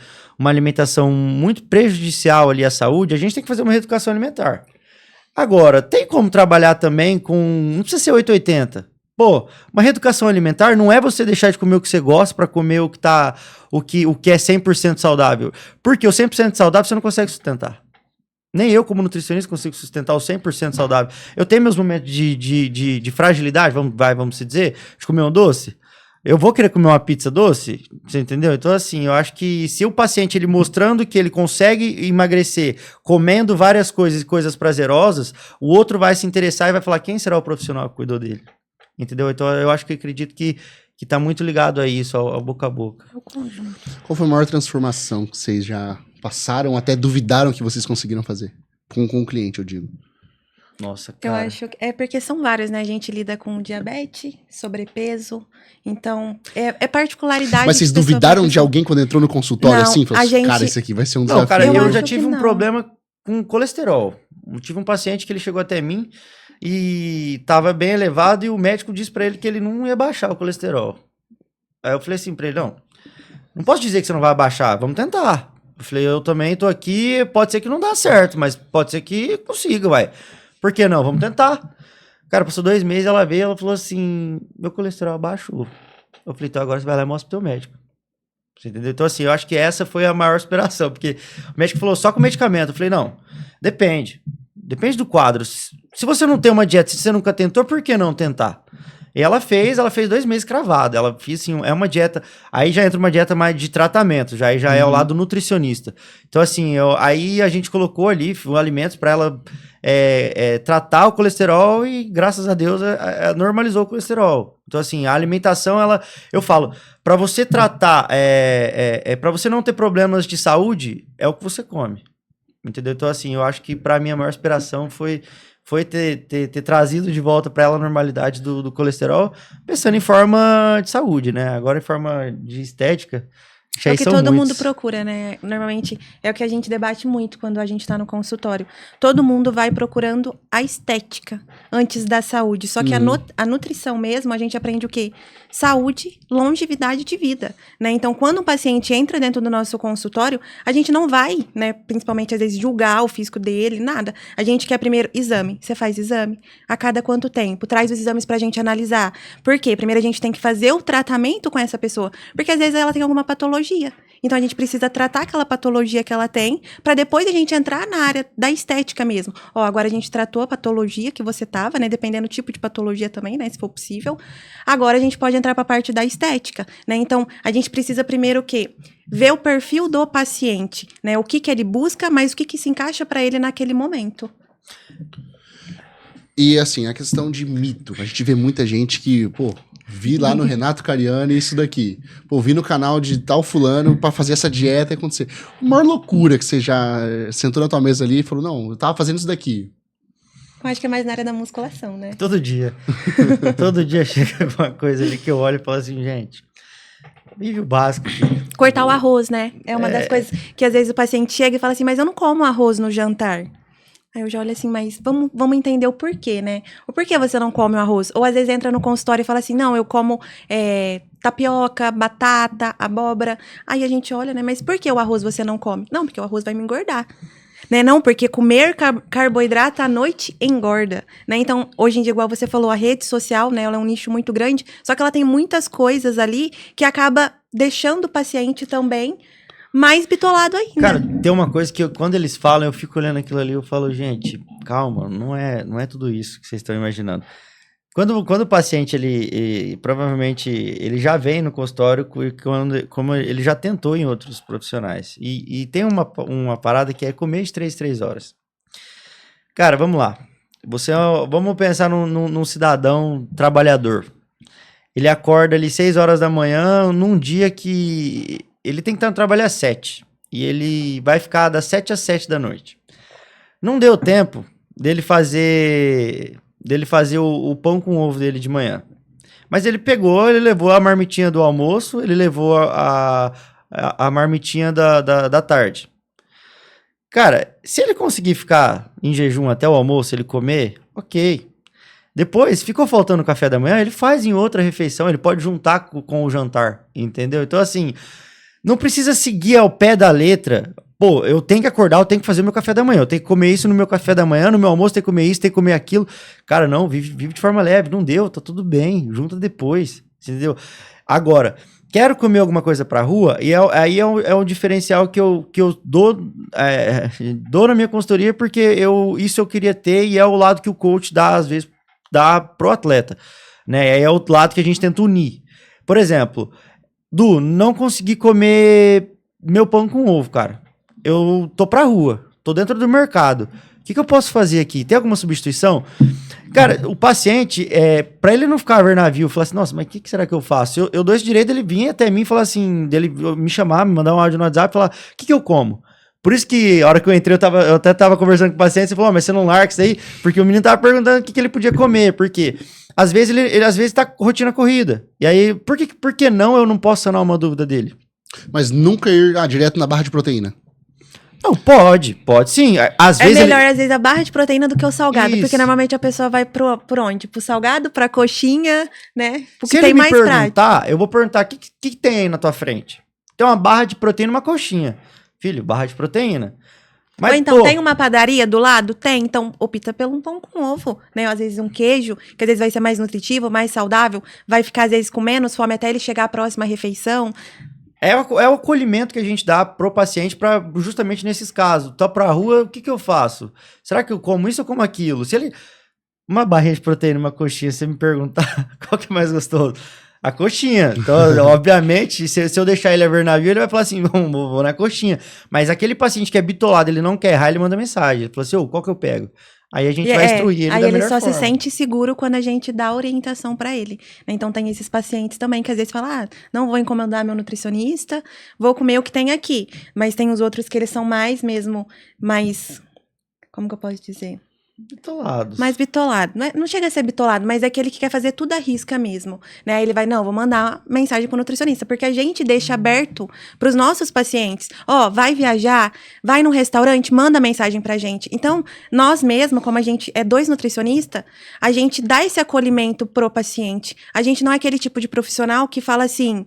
alimentação muito prejudicial ali à saúde, a gente tem que fazer uma reeducação alimentar. Agora, tem como trabalhar também com... Não precisa ser 880. Pô, uma reeducação alimentar não é você deixar de comer o que você gosta para comer o que é 100% saudável. Porque o 100% saudável você não consegue sustentar. Nem eu, como nutricionista, consigo sustentar o 100% saudável. Eu tenho meus momentos de fragilidade, vamos se dizer, de comer um doce. Eu vou querer comer uma pizza doce? Você entendeu? Então, assim, eu acho que se o paciente, ele mostrando que ele consegue emagrecer comendo várias coisas prazerosas, o outro vai se interessar e vai falar, quem será o profissional que cuidou dele? Entendeu? Então, eu acredito que que tá muito ligado a isso, ao boca a boca. É o conjunto. Qual foi a maior transformação que vocês já passaram, até duvidaram que vocês conseguiram fazer? Com o cliente, eu digo. Nossa, Eu cara. acho que é porque são várias, né? A gente lida com diabetes, sobrepeso, então é particularidade. Mas vocês de pessoa pra duvidaram de pessoa. alguém quando entrou no consultório Não, assim? Falou a assim, gente- cara, isso aqui vai ser um Não, desafio. cara, Eu eu acho já que tive um não. problema com colesterol. Eu tive um paciente que ele chegou até mim e tava bem elevado e o médico disse pra ele que ele não ia baixar o colesterol. Aí eu falei assim pra ele, não posso dizer que você não vai baixar, vamos tentar. Eu falei, eu também tô aqui, pode ser que não dá certo, mas pode ser que consiga, vai. Por que não? Vamos tentar. Cara, passou 2 meses, ela veio, ela falou assim, meu colesterol abaixou. Eu falei, então agora você vai lá e mostra pro teu médico. Você entendeu? Então, assim, eu acho que essa foi a maior inspiração, porque o médico falou só com medicamento. Eu falei, não, depende. Depende do quadro. Se você não tem uma dieta, se você nunca tentou, por que não tentar? E ela fez 2 meses cravado. Ela fez assim, é uma dieta. Aí já entra uma dieta mais de tratamento, já é o lado nutricionista. Então, assim, aí a gente colocou ali alimentos para ela tratar o colesterol e, graças a Deus, normalizou o colesterol. Então, assim, a alimentação, eu falo, para você tratar, para você não ter problemas de saúde, é o que você come. Entendeu? Então, assim, eu acho que para mim a maior inspiração foi ter trazido de volta para ela a normalidade do colesterol, pensando em forma de saúde, né? Agora em forma de estética. É o que todo mundo procura, né? Normalmente é o que a gente debate muito quando a gente tá no consultório. Todo mundo vai procurando a estética antes da saúde. Só que a nutrição mesmo, a gente aprende o quê? Saúde, longevidade de vida, né? Então, quando um paciente entra dentro do nosso consultório, a gente não vai, né? Principalmente, às vezes, julgar o físico dele, nada. A gente quer primeiro exame. Você faz exame? A cada quanto tempo? Traz os exames pra gente analisar. Por quê? Primeiro a gente tem que fazer o tratamento com essa pessoa. Porque, às vezes, ela tem alguma patologia. Então a gente precisa tratar aquela patologia que ela tem, para depois a gente entrar na área da estética mesmo. Ó, agora a gente tratou a patologia que você tava, né, dependendo do tipo de patologia também, né, se for possível. Agora a gente pode entrar para a parte da estética, né? Então a gente precisa primeiro o quê? Ver o perfil do paciente, né? O que ele busca, mas o que se encaixa para ele naquele momento. E assim, a questão de mito. A gente vê muita gente que, pô, vi lá no Renato Cariani isso daqui. Pô, vi no canal de tal fulano pra fazer essa dieta e acontecer. A maior loucura que você já sentou na tua mesa ali e falou, não, eu tava fazendo isso daqui. Eu acho que é mais na área da musculação, né? Todo dia. Todo dia chega alguma coisa ali que eu olho e falo assim, gente, vive o básico. Cortar o arroz, né? É uma das coisas que às vezes o paciente chega e fala assim, mas eu não como arroz no jantar. Aí eu já olho assim, mas vamos entender o porquê, né? O porquê você não come o arroz? Ou às vezes entra no consultório e fala assim, não, eu como tapioca, batata, abóbora. Aí a gente olha, né? Mas por que o arroz você não come? Não, porque o arroz vai me engordar. Né? Não, porque comer carboidrato à noite engorda, né? Então, hoje em dia, igual você falou, a rede social, né? Ela é um nicho muito grande, só que ela tem muitas coisas ali que acaba deixando o paciente também mais bitolado ainda. Cara, tem uma coisa que quando eles falam, eu fico olhando aquilo ali, eu falo, gente, calma, não é tudo isso que vocês estão imaginando. Quando o paciente, provavelmente, ele já vem no consultório como ele já tentou em outros profissionais. E tem uma parada que é comer de 3 horas. Cara, vamos lá. Vamos pensar num cidadão trabalhador. Ele acorda ali 6 horas da manhã, num dia que ele tem que estar no trabalho às 7. E ele vai ficar das 7 às 7 da noite. Não deu tempo dele fazer o pão com ovo dele de manhã. Mas ele levou a marmitinha do almoço, ele levou a marmitinha da tarde. Cara, se ele conseguir ficar em jejum até o almoço, ele comer, ok. Depois, ficou faltando o café da manhã, ele faz em outra refeição, ele pode juntar com o jantar, entendeu? Então, assim, não precisa seguir ao pé da letra. Pô, eu tenho que acordar, eu tenho que fazer meu café da manhã, eu tenho que comer isso no meu café da manhã, no meu almoço tem que comer isso, tem que comer aquilo. Cara, não, vive de forma leve, não deu, tá tudo bem, junta depois, entendeu? Agora, quero comer alguma coisa pra rua, e aí é um diferencial que eu dou na minha consultoria, porque isso eu queria ter, e é o lado que o coach dá, às vezes, dá pro atleta, né? É o lado que a gente tenta unir. Por exemplo, não consegui comer meu pão com ovo, cara. Eu tô pra rua, tô dentro do mercado. que eu posso fazer aqui? Tem alguma substituição? Cara, o paciente, pra ele não ficar a ver navio, falar assim, nossa, mas o que será que eu faço? Eu dou esse direito dele vir até mim e falar assim, dele me chamar, me mandar um áudio no WhatsApp e falar, o que eu como? Por isso que, a hora que eu entrei, eu até tava conversando com o paciente, você falou, mas você não larga isso aí? Porque o menino tava perguntando o que ele podia comer, porque às vezes ele às vezes tá com rotina corrida. E aí, por que não eu não posso sanar uma dúvida dele? Mas nunca ir direto na barra de proteína. Não, pode sim. Às vezes melhor, às vezes, a barra de proteína do que o salgado. Isso. Porque normalmente a pessoa vai por onde? Pro salgado, pra coxinha, né? Porque Se tem ele me mais prática. perguntar, eu vou perguntar, o que tem aí na tua frente? Tem uma barra de proteína e uma coxinha. Filho, barra de proteína. Mas, Ou então, tem uma padaria do lado? Tem. Então, opta pelo um pão com ovo, né? Ou, às vezes um queijo, que às vezes vai ser mais nutritivo, mais saudável. Vai ficar, às vezes, com menos fome até ele chegar à próxima refeição. É o acolhimento que a gente dá pro paciente para justamente nesses casos. Tô pra rua, o que eu faço? Será que eu como isso ou como aquilo? Se ele... Uma barrinha de proteína, uma coxinha, se você me perguntar qual que é mais gostoso? A coxinha. Então, obviamente, se eu deixar ele a ver navio, ele vai falar assim, vou na coxinha. Mas aquele paciente que é bitolado, ele não quer errar, ele manda mensagem. Ele fala assim, qual que eu pego? Aí a gente vai instruir ele aí da ele melhor só forma. se sente seguro quando a gente dá orientação pra ele. Então tem esses pacientes também que às vezes falam, não vou encomendar meu nutricionista, vou comer o que tem aqui. Mas tem os outros que eles são mais, como que eu posso dizer? Bitolados. Mais bitolado. Não chega a ser bitolado, mas é aquele que quer fazer tudo à risca mesmo. Né? Aí ele vai, vou mandar mensagem pro nutricionista, porque a gente deixa aberto pros nossos pacientes. Vai viajar, vai num restaurante, manda mensagem pra gente. Então, nós mesmos, como a gente é 2 nutricionistas, a gente dá esse acolhimento pro paciente. A gente não é aquele tipo de profissional que fala assim,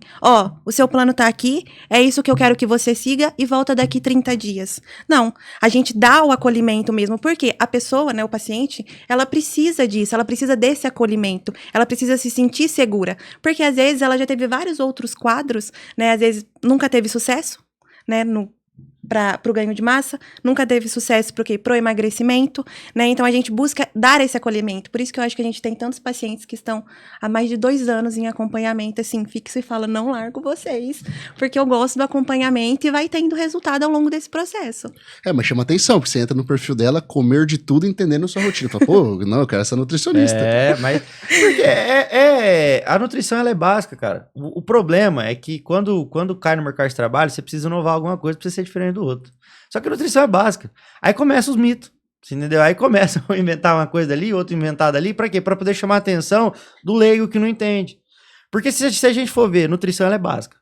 o seu plano tá aqui, é isso que eu quero que você siga e volta daqui 30 dias. Não, a gente dá o acolhimento mesmo, porque a pessoa, né, o paciente, ela precisa disso, ela precisa desse acolhimento, ela precisa se sentir segura, porque às vezes ela já teve vários outros quadros, né, às vezes nunca teve sucesso, né, pro ganho de massa, nunca teve sucesso pro emagrecimento, né, então a gente busca dar esse acolhimento, por isso que eu acho que a gente tem tantos pacientes que estão há mais de 2 anos em acompanhamento, assim, fixo e fala, não largo vocês, porque eu gosto do acompanhamento e vai tendo resultado ao longo desse processo. Mas chama atenção, porque você entra no perfil dela, comer de tudo, entendendo a sua rotina. Fala, não, eu quero essa nutricionista. Mas porque a nutrição ela é básica, cara. O problema é que quando cai no mercado de trabalho, você precisa inovar alguma coisa pra você ser diferente do outro. Só que a nutrição é básica. Aí começam os mitos, entendeu? Aí começam a inventar uma coisa ali, outra inventada ali, pra quê? Pra poder chamar a atenção do leigo que não entende. Porque se a gente for ver, nutrição ela é básica.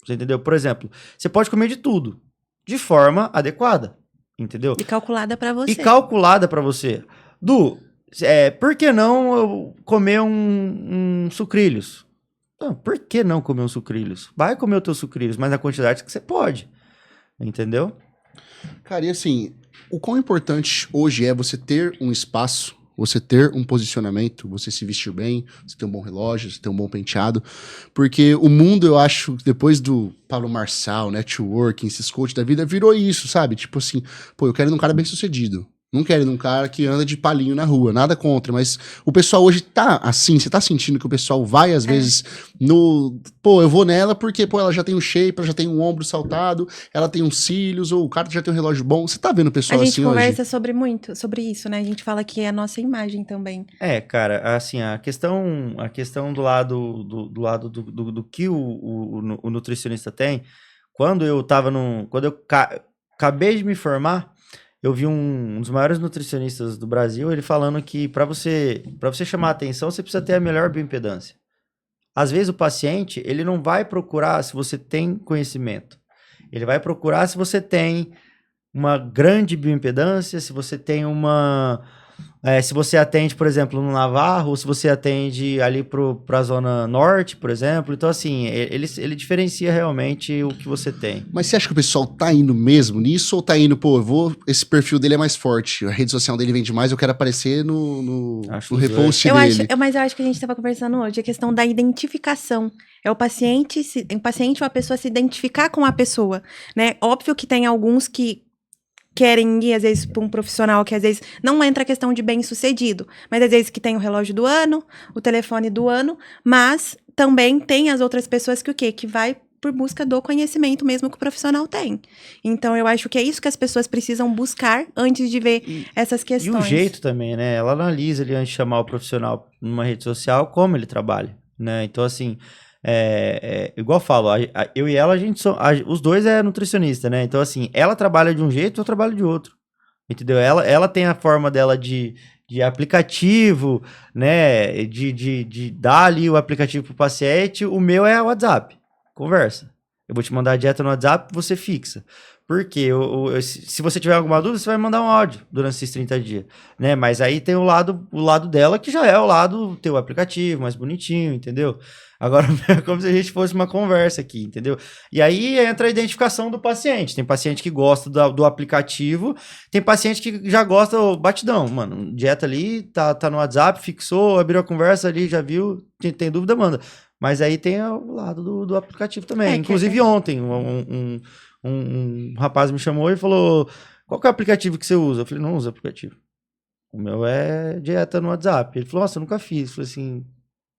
Você entendeu? Por exemplo, você pode comer de tudo, de forma adequada, entendeu? E calculada pra você. Por que não eu comer um sucrilhos? Não, por que não comer um sucrilhos? Vai comer o teu sucrilhos, mas na quantidade que você pode. Entendeu? Cara, e assim, o quão importante hoje é você ter um espaço, você ter um posicionamento, você se vestir bem, você ter um bom relógio, você ter um bom penteado, porque o mundo, eu acho, depois do Pablo Marçal, networking, esses coaches da vida, virou isso, sabe? Tipo assim, eu quero ir num cara bem sucedido. Não quero ir num cara que anda de palinho na rua, nada contra, mas o pessoal hoje tá assim, você tá sentindo que o pessoal vai às vezes eu vou nela porque, ela já tem um shape, ela já tem um ombro saltado, ela tem uns cílios, ou o cara já tem um relógio bom, você tá vendo o pessoal assim hoje? A gente conversa sobre isso, né, a gente fala que é a nossa imagem também. Cara, assim, a questão do lado do que o nutricionista tem, quando eu acabei de me formar, eu vi um dos maiores nutricionistas do Brasil, ele falando que para você chamar a atenção, você precisa ter a melhor bioimpedância. Às vezes o paciente, ele não vai procurar se você tem conhecimento. Ele vai procurar se você tem uma grande bioimpedância, se você tem se você atende, por exemplo, no Navarro, ou se você atende ali pra Zona Norte, por exemplo. Então, assim, ele diferencia realmente o que você tem. Mas você acha que o pessoal tá indo mesmo nisso, ou tá indo, esse perfil dele é mais forte, a rede social dele vende mais, eu quero aparecer no repost dele. Mas eu acho que a gente tava conversando hoje, a questão da identificação. É o paciente ou a pessoa se identificar com a pessoa, né? Óbvio que tem alguns que querem ir, às vezes, para um profissional que, às vezes, não entra a questão de bem-sucedido, mas, às vezes, que tem o relógio do ano, o telefone do ano, mas também tem as outras pessoas que o quê? Que vai por busca do conhecimento mesmo que o profissional tem. Então, eu acho que é isso que as pessoas precisam buscar antes de ver essas questões. E o jeito também, né? Ela analisa ali antes de chamar o profissional numa rede social como ele trabalha, né? Então, assim, igual eu falo, eu e ela, os dois é nutricionista, né? Então, assim, ela trabalha de um jeito, eu trabalho de outro. Entendeu? Ela tem a forma dela de aplicativo, né? De dar ali o aplicativo pro paciente. O meu é o WhatsApp. Conversa. Eu vou te mandar a dieta no WhatsApp, você fixa. Porque se você tiver alguma dúvida, você vai mandar um áudio durante esses 30 dias, né? Mas aí tem o lado dela, que já é o lado teu aplicativo, mais bonitinho, entendeu? Agora é como se a gente fosse uma conversa aqui, entendeu? E aí entra a identificação do paciente. Tem paciente que gosta do aplicativo, tem paciente que já gosta do batidão. Mano, dieta ali, tá no WhatsApp, fixou, abriu a conversa ali, já viu, tem dúvida, manda. Mas aí tem o lado do aplicativo também. Inclusive ontem, um rapaz me chamou e falou: qual que é o aplicativo que você usa? Eu falei: não uso aplicativo. O meu é dieta no WhatsApp. Ele falou: nossa, eu nunca fiz. Eu falei assim...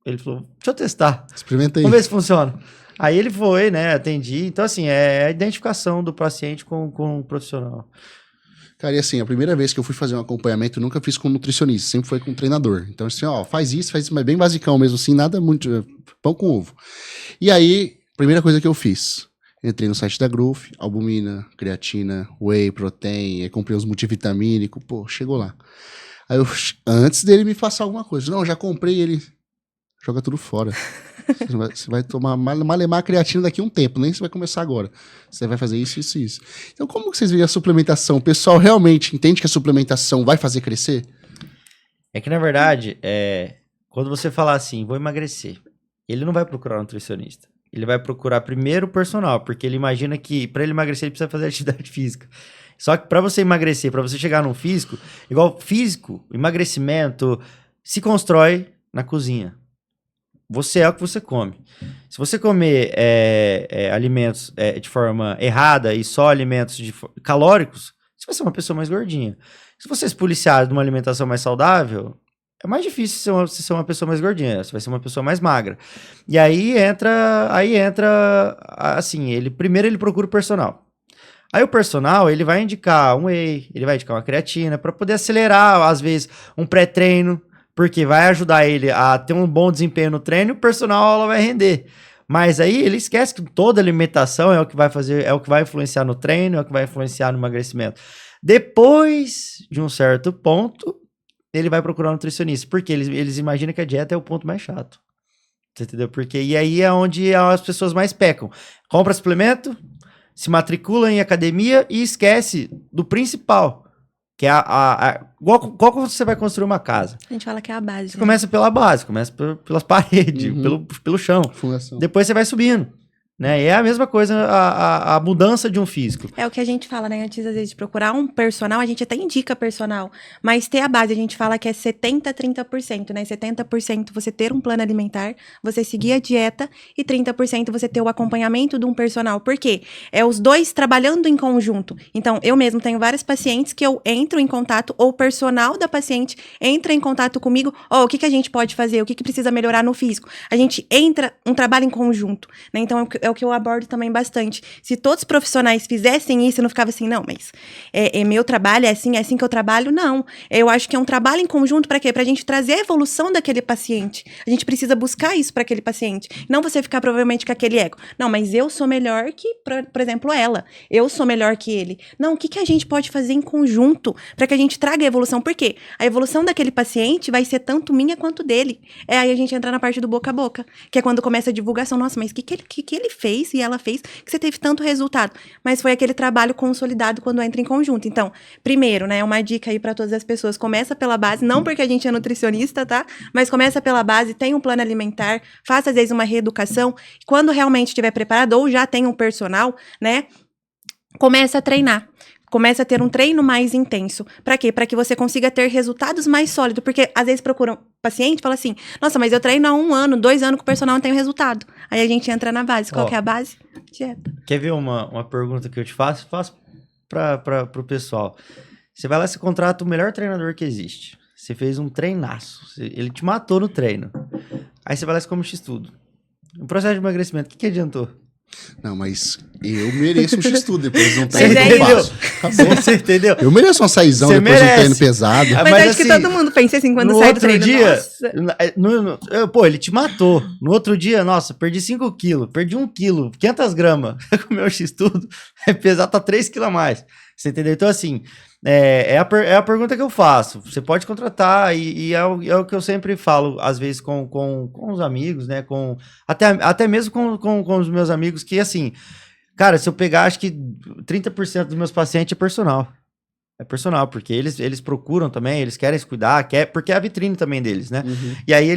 Ele falou: deixa eu testar. Experimenta aí. Vamos ver se funciona. Aí ele foi, né? Atendi. Então, assim, é a identificação do paciente com o profissional. Cara, e assim, a primeira vez que eu fui fazer um acompanhamento, eu nunca fiz com nutricionista, sempre foi com treinador. Então, assim, ó, faz isso, mas bem basicão mesmo, assim, nada muito, pão com ovo. E aí, primeira coisa que eu fiz, entrei no site da Growth, albumina, creatina, whey, protein, aí comprei os multivitamínicos, pô, chegou lá. Aí eu, antes dele me passar alguma coisa, não, já comprei, ele joga tudo fora. Você vai tomar malemar creatina daqui a um tempo, nem você vai começar agora. Você vai fazer isso, isso e isso. Então, como que vocês veem a suplementação? O pessoal realmente entende que a suplementação vai fazer crescer? É que, na verdade, quando você falar assim, vou emagrecer, ele não vai procurar um nutricionista. Ele vai procurar primeiro o personal, porque ele imagina que para ele emagrecer ele precisa fazer atividade física. Só que para você emagrecer, para você chegar num físico, igual físico, emagrecimento se constrói na cozinha. Você é o que você come. Se você comer alimentos de forma errada e só alimentos calóricos, você vai ser uma pessoa mais gordinha. Se você se policiar de uma alimentação mais saudável, é mais difícil você ser uma pessoa mais gordinha. Você vai ser uma pessoa mais magra. E aí entra assim, primeiro ele procura o personal. Aí o personal, ele vai indicar um whey, ele vai indicar uma creatina, para poder acelerar, às vezes, um pré-treino, porque vai ajudar ele a ter um bom desempenho no treino e o personal ela vai render. Mas aí ele esquece que toda alimentação é o que vai fazer, é o que vai influenciar no treino, é o que vai influenciar no emagrecimento. Depois de um certo ponto, ele vai procurar um nutricionista, porque eles imaginam que a dieta é o ponto mais chato. Você entendeu? Porque e aí é onde as pessoas mais pecam. Compra suplemento, se matricula em academia e esquece do principal. Que é qual você vai construir uma casa? A gente fala que é a base. Você começa pela base, começa pelas paredes, pelo chão. Fundação. Depois você vai subindo. Né? E é a mesma coisa a mudança de um físico. É o que a gente fala, né? Antes, às vezes, de procurar um personal, a gente até indica personal. Mas ter a base, a gente fala que é 70%, 30%, né? 70% você ter um plano alimentar, você seguir a dieta, e 30% você ter o acompanhamento de um personal. Por quê? É os dois trabalhando em conjunto. Então, eu mesmo tenho vários pacientes que eu entro em contato, ou o personal da paciente entra em contato comigo. O que a gente pode fazer? O que precisa melhorar no físico? A gente entra, um trabalho em conjunto, né? Então, é o que eu abordo também bastante. Se todos os profissionais fizessem isso, eu não ficava assim, não, mas é meu trabalho, é assim que eu trabalho, não. Eu acho que é um trabalho em conjunto para quê? Pra gente trazer a evolução daquele paciente. A gente precisa buscar isso para aquele paciente. Não você ficar provavelmente com aquele ego. Não, mas eu sou melhor que, por exemplo, ela. Eu sou melhor que ele. Não, o que a gente pode fazer em conjunto para que a gente traga a evolução? Por quê? A evolução daquele paciente vai ser tanto minha quanto dele. Aí a gente entra na parte do boca a boca, que é quando começa a divulgação. Nossa, mas o que ele fez e ela fez que você teve tanto resultado? Mas foi aquele trabalho consolidado quando entra em conjunto. Então, primeiro, né, uma dica aí para todas as pessoas, começa pela base, não porque a gente é nutricionista, tá? Mas começa pela base, tem um plano alimentar, faça às vezes uma reeducação, quando realmente estiver preparado ou já tem um personal, né, começa a treinar. Começa a ter um treino mais intenso. Para quê? Para que você consiga ter resultados mais sólidos. Porque às vezes procura um paciente e fala assim, nossa, mas eu treino há 1 ano, 2 anos com o personal e não tenho resultado. Aí a gente entra na base. Qual que é a base? Dieta. Quer ver uma pergunta que eu te faço? Faço para o pessoal. Você vai lá e se contrata o melhor treinador que existe. Você fez um treinaço. Ele te matou no treino. Aí você vai lá e come X-tudo. No processo de emagrecimento, o que adiantou? Não, mas eu mereço um X-Tudo depois de um Mas treino é que eu isso. faço. Acabou. Você entendeu? Eu mereço um açaizão Você depois de um merece. treino pesado. Ah, Mas, mas acho que assim, todo mundo pensa assim quando no sai do outro treino. dia, Nossa. pô, ele te matou. No outro dia, nossa, perdi 5 quilos, perdi 1 quilo, 500 gramas. Comeu o X-Tudo, pesar tá 3 quilos a mais. Você entendeu? Então, assim, é a pergunta que eu faço. Você pode contratar, e é o que eu sempre falo, às vezes, com os amigos, né? Até mesmo com os meus amigos, que assim, cara, se eu pegar, acho que 30% dos meus pacientes é personal. É personal, porque eles procuram também, eles querem se cuidar, porque é a vitrine também deles, né? Uhum. E aí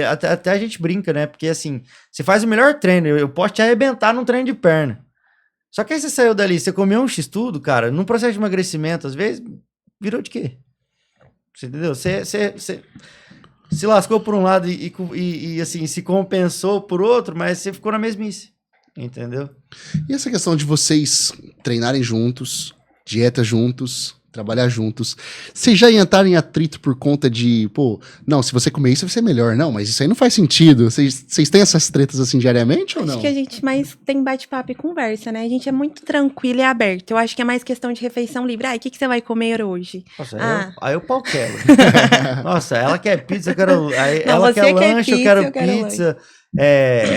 até a gente brinca, né? Porque assim, você faz o melhor treino, eu posso te arrebentar num treino de perna. Só que aí você saiu dali, você comeu um X-Tudo, cara, num processo de emagrecimento, às vezes, virou de quê? Você entendeu? Você se lascou por um lado e assim, se compensou por outro, mas você ficou na mesmice. Entendeu? E essa questão de vocês treinarem juntos, dieta juntos, trabalhar juntos, vocês já entraram em atrito por conta de, pô, não, se você comer isso vai ser melhor. Não, mas isso aí não faz sentido. Vocês têm essas tretas assim diariamente ou não? Acho que a gente mais tem bate-papo e conversa, né? A gente é muito tranquilo e aberto. Eu acho que é mais questão de refeição livre. Ah, o que você vai comer hoje? Nossa, aí eu pau quero. Nossa, ela quer pizza, eu quero. Aí Não, ela você quer quer lanche, eu pizza, quero eu quero pizza.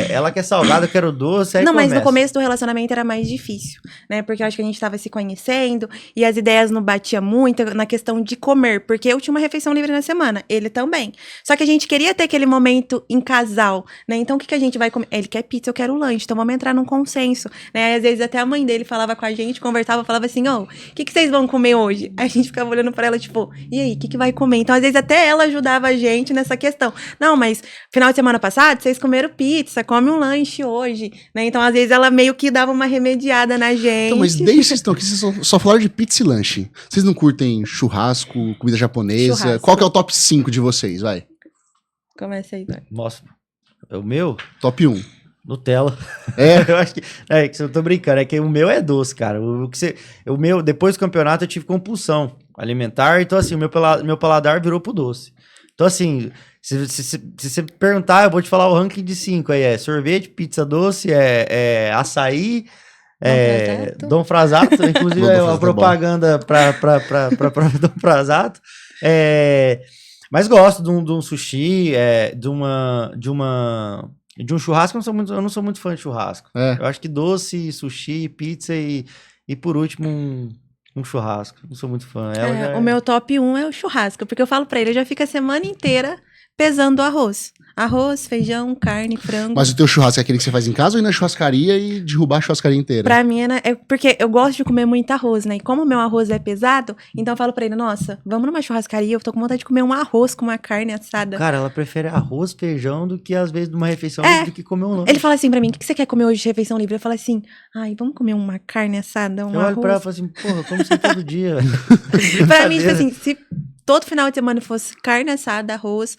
Ela quer salgado, eu quero doce. Aí não, mas começa. no começo do relacionamento era mais difícil, né? Porque eu acho que a gente tava se conhecendo e as ideias não batiam muito na questão de comer, porque eu tinha uma refeição livre na semana, ele também. Só que a gente queria ter aquele momento em casal, né? Então o que a gente vai comer? Ele quer pizza, eu quero lanche, então vamos entrar num consenso, né? Às vezes até a mãe dele falava com a gente, conversava, falava assim: "Ô, o que vocês vão comer hoje?" Aí a gente ficava olhando pra ela tipo: "E aí, o que vai comer?" Então às vezes até ela ajudava a gente nessa questão. Não, mas final de semana passado vocês comeram pizza, come um lanche hoje, né? Então, às vezes, ela meio que dava uma remediada na gente. Então, mas desde que vocês estão aqui, vocês só falaram de pizza e lanche. Vocês não curtem churrasco, comida japonesa? Churrasco. Qual que é o top 5 de vocês, vai? Começa aí, vai. Nossa, o meu? Top 1. Nutella. É? Eu acho que. É que eu tô brincando, é que o meu é doce, cara. O meu, depois do campeonato, eu tive compulsão alimentar, então, assim, meu paladar virou pro doce. Então, assim, se você perguntar, eu vou te falar o ranking de 5 aí. É sorvete, pizza doce, açaí, Dom Frasato, inclusive Dom é Frasato uma é propaganda pra Dom Frasato. Mas gosto de um sushi, de um churrasco. Eu não sou muito fã de churrasco. É. Eu acho que doce, sushi, pizza e por último um churrasco. Não sou muito fã. O meu top 1 é o churrasco, porque eu falo pra ele, eu já fico a semana inteira pesando arroz. Arroz, feijão, carne, frango. Mas o teu churrasco é aquele que você faz em casa ou ir na churrascaria e derrubar a churrascaria inteira? Pra mim, é porque eu gosto de comer muito arroz, né? E como o meu arroz é pesado, então eu falo pra ele, nossa, vamos numa churrascaria, eu tô com vontade de comer um arroz com uma carne assada. Cara, ela prefere arroz, feijão do que às vezes numa refeição do que comer um lanche. Ele fala assim pra mim, o que você quer comer hoje de refeição livre? Eu falo assim, ai, vamos comer uma carne assada, um eu arroz? olho pra ela e falo assim, porra, eu como isso todo dia. Pra mim, tipo assim, se todo final de semana fosse carne assada, arroz,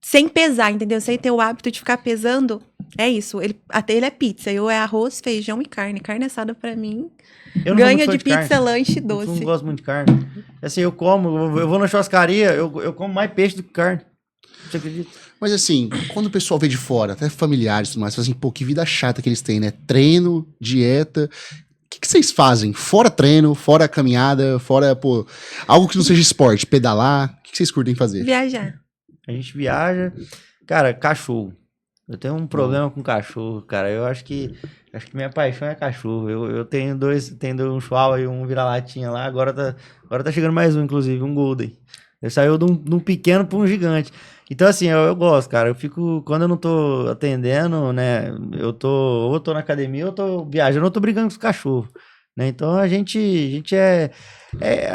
sem pesar, entendeu? Sem ter o hábito de ficar pesando, é isso. Até ele é pizza, eu é arroz, feijão e carne. Carne assada pra mim Eu não sou ganha muito fã de pizza, carne. lanche Eu doce. não gosto muito de carne. Assim, eu vou na churrascaria, eu como mais peixe do que carne. Você acredita? Mas assim, quando o pessoal vê de fora, até familiares e tudo mais, fala assim, pô, que vida chata que eles têm, né? Treino, dieta. O que vocês fazem? Fora treino, fora caminhada, fora, pô, algo que não seja esporte, pedalar. O que vocês curtem fazer? Viajar. A gente viaja. Cara, cachorro. Eu tenho um problema com cachorro, cara. Eu acho que minha paixão é cachorro. Eu tenho um chihuahua e um vira-latinha lá. Agora tá chegando mais um, inclusive, um golden. Ele saiu de um pequeno para um gigante. Então, assim, eu gosto, cara. Eu fico, quando eu não tô atendendo, né? Ou eu tô na academia, ou eu tô viajando, ou eu tô brincando com os cachorros. Né? Então, a gente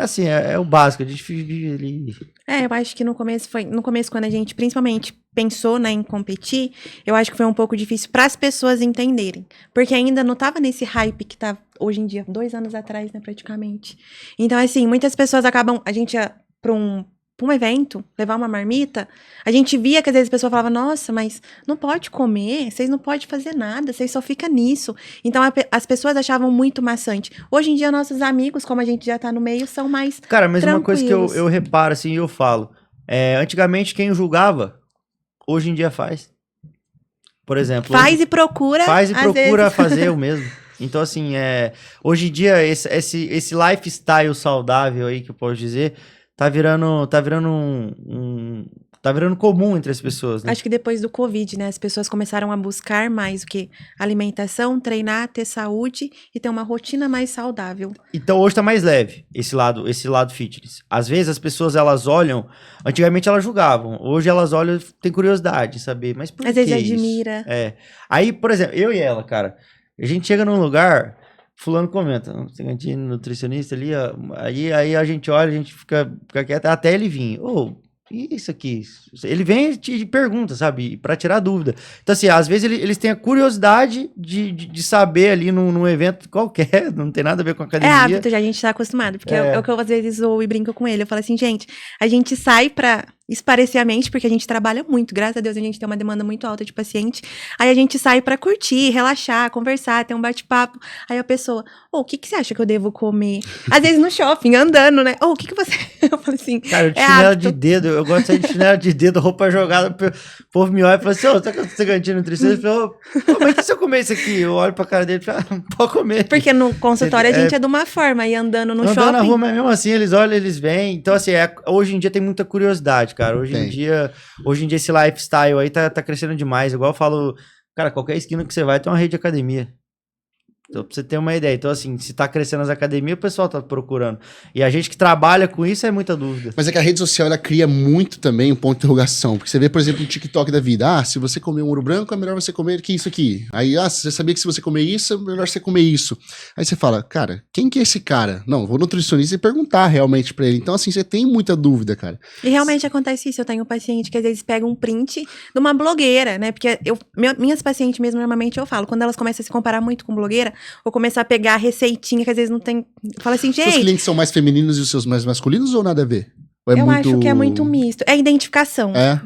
assim, é o básico. A gente vive ali. Eu acho que no começo, quando a gente principalmente pensou, né, em competir, eu acho que foi um pouco difícil para as pessoas entenderem. Porque ainda não tava nesse hype que tá hoje em dia, 2 anos atrás, né, praticamente. Então, assim, muitas pessoas acabam, a gente ia para um evento, levar uma marmita, a gente via que às vezes a pessoa falava, nossa, mas não pode comer, vocês não podem fazer nada, vocês só ficam nisso. Então as pessoas achavam muito maçante. Hoje em dia, nossos amigos, como a gente já tá no meio, são mais Cara, mas uma tranquilos. coisa que eu reparo, assim, eu falo, antigamente quem julgava, hoje em dia faz. por exemplo... Faz e procura. Faz e às procura vezes. fazer o mesmo. Então, assim, hoje em dia, esse lifestyle saudável aí, que eu posso dizer, tá virando tá virando comum entre as pessoas, né? Acho que depois do Covid, né, as pessoas começaram a buscar mais o que? Alimentação, treinar, ter saúde e ter uma rotina mais saudável. Então, hoje tá mais leve, esse lado fitness. Às vezes, as pessoas, elas olham... Antigamente, elas julgavam. Hoje, elas olham, tem curiosidade em saber, mas por Às que vezes isso? admira. Aí, por exemplo, eu e ela, cara, a gente chega num lugar, fulano comenta, tem um nutricionista ali, ó, aí a gente olha, a gente fica quieto, até ele vir. Isso aqui. Ele vem e te pergunta, sabe? Pra tirar dúvida. Então, assim, às vezes eles têm a curiosidade de saber ali num evento qualquer, não tem nada a ver com academia. É hábito, já a gente tá acostumado. Porque é o que eu às vezes zoo e brinco com ele. Eu falo assim, gente, a gente sai pra esparecer a mente, porque a gente trabalha muito. Graças a Deus, a gente tem uma demanda muito alta de paciente. Aí a gente sai pra curtir, relaxar, conversar, ter um bate-papo. Aí a pessoa, o que você acha que eu devo comer? Às vezes no shopping, andando, né? O que você... Eu falo assim, cara, de chinelo de dedo, eu gosto de sair de chinelo de dedo, roupa jogada, o povo me olha e fala assim, tá com essa cantina nutricionista? Eu falo, mas e se eu comer isso aqui? Eu olho pra cara dele e falo, pode comer. Porque no consultório a gente é de uma forma, e andando no shopping... Andando na rua, mas mesmo assim, eles olham, eles vêm. Então, assim, hoje em dia tem muita curiosidade, cara. Hoje em dia esse lifestyle aí tá crescendo demais. Igual eu falo, cara, qualquer esquina que você vai tem uma rede de academia. Então, pra você ter uma ideia. Então, assim, se tá crescendo as academias, o pessoal tá procurando. E a gente que trabalha com isso é muita dúvida. Mas é que a rede social, ela cria muito também um ponto de interrogação. Porque você vê, por exemplo, um TikTok da vida. Se você comer um ouro branco, é melhor você comer que isso aqui. Aí, você sabia que se você comer isso, é melhor você comer isso. Aí você fala, cara, quem que é esse cara? Não, vou no nutricionista e perguntar realmente pra ele. Então, assim, você tem muita dúvida, cara. E realmente acontece isso. Eu tenho um paciente que às vezes pega um print de uma blogueira, né? Porque minhas pacientes mesmo, normalmente eu falo, quando elas começam a se comparar muito com blogueira, ou começar a pegar a receitinha que às vezes não tem... Fala assim, Seus gente... clientes são mais femininos e os seus mais masculinos ou nada a ver? Ou eu acho que é muito misto. É identificação. Né?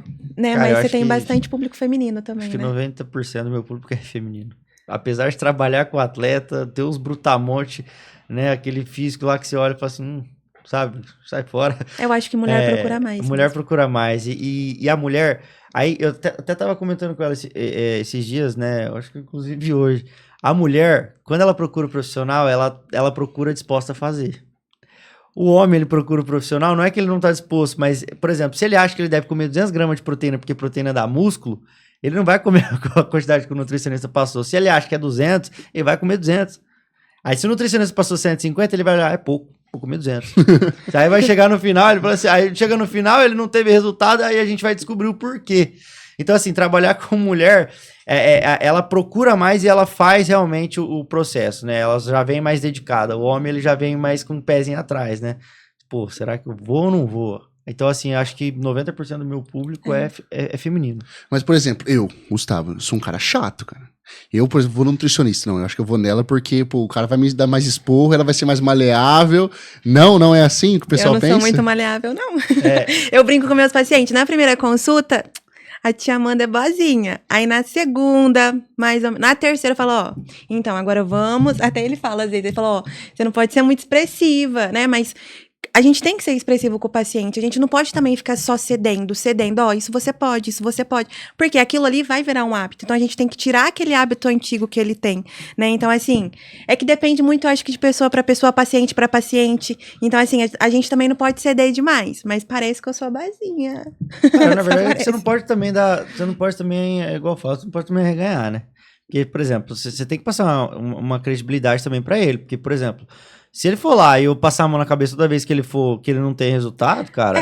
Cara, mas você tem bastante público feminino também, acho que né? 90% do meu público é feminino. Apesar de trabalhar com atleta, ter os brutamonte, né? Aquele físico lá que você olha e fala assim, sabe? Sai fora. Eu acho que mulher procura mais. Mulher procura mais. E a mulher... Aí, eu até tava comentando com ela esses dias, né? Eu acho que inclusive hoje. A mulher, quando ela procura o profissional, ela procura disposta a fazer. O homem, ele procura o profissional, não é que ele não tá disposto, mas, por exemplo, se ele acha que ele deve comer 200 gramas de proteína porque proteína dá músculo, ele não vai comer a quantidade que o nutricionista passou. Se ele acha que é 200, ele vai comer 200. Aí se o nutricionista passou 150, ele vai olhar, é pouco, vou comer 200. Aí vai chegar no final, ele fala assim, aí chega no final, ele não teve resultado, aí a gente vai descobrir o porquê. Então, assim, trabalhar com mulher, ela procura mais e ela faz realmente o processo, né? Ela já vem mais dedicada. O homem, ele já vem mais com o pezinho atrás, né? Pô, será que eu vou ou não vou? Então, assim, acho que 90% do meu público é feminino. Mas, por exemplo, eu, Gustavo, sou um cara chato, cara. Eu, por exemplo, vou no nutricionista. Não, eu acho que eu vou nela porque, pô, o cara vai me dar mais esporro, ela vai ser mais maleável. Não é assim que o pessoal pensa? Eu não sou muito maleável, não. Eu brinco com meus pacientes. Na primeira consulta, a tia Amanda é boazinha. Aí na segunda, mais ou menos, na terceira eu falo, então agora vamos... Até ele fala às vezes, ele fala, você não pode ser muito expressiva, né? Mas a gente tem que ser expressivo com o paciente. A gente não pode também ficar só cedendo. Isso você pode, isso você pode. Porque aquilo ali vai virar um hábito. Então a gente tem que tirar aquele hábito antigo que ele tem, né? Então, assim, é que depende muito, eu acho que de pessoa para pessoa, paciente para paciente. Então, assim, a gente também não pode ceder demais. Mas parece que eu sou a bazinha. Cara, na verdade, você não pode também igual eu falo, você não pode também reganhar, né? Porque, por exemplo, você tem que passar uma credibilidade também para ele. Porque, por exemplo, se ele for lá e eu passar a mão na cabeça toda vez que ele não tem resultado, cara,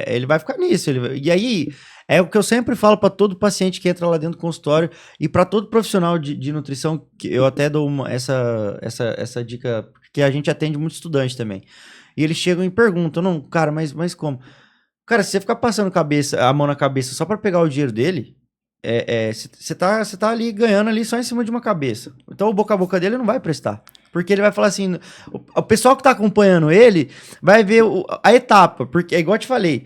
ele vai ficar nisso. E aí, é o que eu sempre falo para todo paciente que entra lá dentro do consultório e para todo profissional de nutrição, que eu até dou essa dica, porque a gente atende muito estudante também. E eles chegam e perguntam, não, cara, mas como? Cara, se você ficar passando a mão na cabeça só para pegar o dinheiro dele, você tá ali ganhando ali só em cima de uma cabeça. Então o boca a boca dele não vai prestar. Porque ele vai falar assim, o pessoal que tá acompanhando ele vai ver a etapa, porque é igual eu te falei,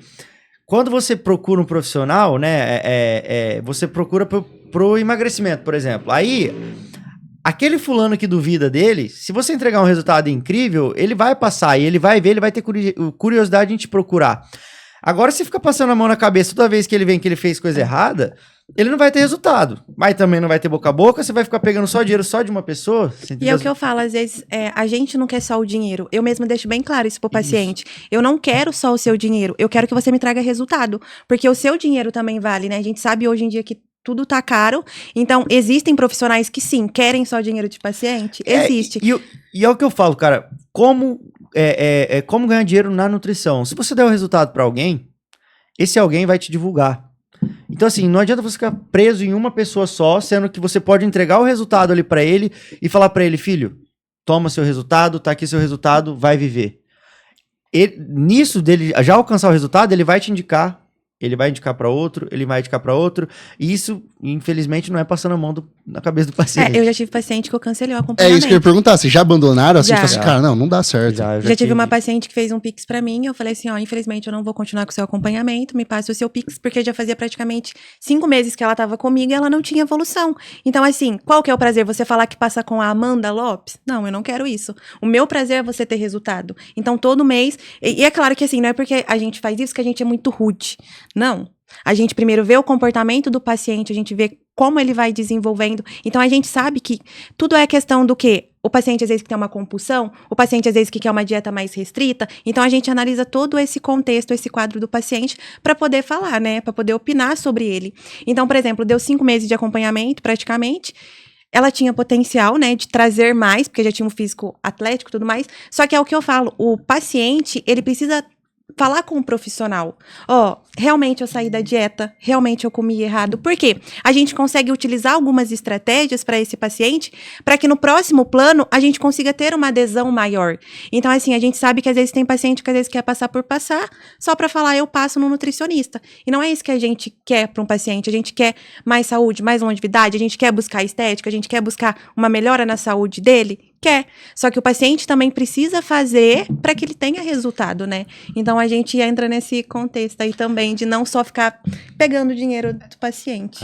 quando você procura um profissional, né, você procura pro emagrecimento, por exemplo, aí, aquele fulano que duvida dele, se você entregar um resultado incrível, ele vai passar, e ele vai ver, ele vai ter curiosidade em te procurar. Agora, se fica passando a mão na cabeça toda vez que ele vem que ele fez coisa errada, ele não vai ter resultado. Mas também não vai ter boca a boca, você vai ficar pegando só dinheiro só de uma pessoa. E é o que eu falo, às vezes, a gente não quer só o dinheiro. Eu mesma deixo bem claro isso pro paciente. Eu não quero só o seu dinheiro, eu quero que você me traga resultado. Porque o seu dinheiro também vale, né? A gente sabe hoje em dia que tudo tá caro. Então, existem profissionais que sim, querem só dinheiro de paciente. Existe. E é o que eu falo, cara. Como ganhar dinheiro na nutrição? Se você der o resultado pra alguém, esse alguém vai te divulgar. Então, assim, não adianta você ficar preso em uma pessoa só, sendo que você pode entregar o resultado ali pra ele e falar pra ele, filho, toma seu resultado, tá aqui seu resultado, vai viver. Nisso dele já alcançar o resultado, ele vai te indicar, ele vai indicar pra outro, ele vai indicar pra outro, e isso, infelizmente, não é passando a mão na cabeça do paciente. Eu já tive paciente que eu cancelei o acompanhamento. É isso que eu ia perguntar, vocês já abandonaram assim? Já. Fala assim, cara, não dá certo. Já tive uma paciente que fez um Pix pra mim, eu falei assim, ó, infelizmente eu não vou continuar com o seu acompanhamento, me passe o seu Pix, porque já fazia praticamente 5 meses que ela tava comigo e ela não tinha evolução. Então, assim, qual que é o prazer? Você falar que passa com a Amanda Lopes? Não, eu não quero isso. O meu prazer é você ter resultado. Então, todo mês, e é claro que assim, não é porque a gente faz isso que a gente é muito rude. Não. A gente primeiro vê o comportamento do paciente, a gente vê como ele vai desenvolvendo. Então, a gente sabe que tudo é questão do quê? O paciente, às vezes, que tem uma compulsão, o paciente, às vezes, que quer uma dieta mais restrita. Então, a gente analisa todo esse contexto, esse quadro do paciente, para poder falar, né? Para poder opinar sobre ele. Então, por exemplo, deu 5 meses de acompanhamento, praticamente. Ela tinha potencial, né, de trazer mais, porque já tinha um físico atlético e tudo mais. Só que é o que eu falo, o paciente, ele precisa falar com o profissional. Realmente eu saí da dieta, realmente eu comi errado. Por quê? A gente consegue utilizar algumas estratégias para esse paciente, para que no próximo plano a gente consiga ter uma adesão maior. Então, assim, a gente sabe que às vezes tem paciente que às vezes quer passar por passar, só para falar, eu passo no nutricionista. E não é isso que a gente quer para um paciente. A gente quer mais saúde, mais longevidade, a gente quer buscar estética, a gente quer buscar uma melhora na saúde dele. Quer. Só que o paciente também precisa fazer para que ele tenha resultado, né? Então, a gente entra nesse contexto aí também, de não só ficar pegando o dinheiro do paciente.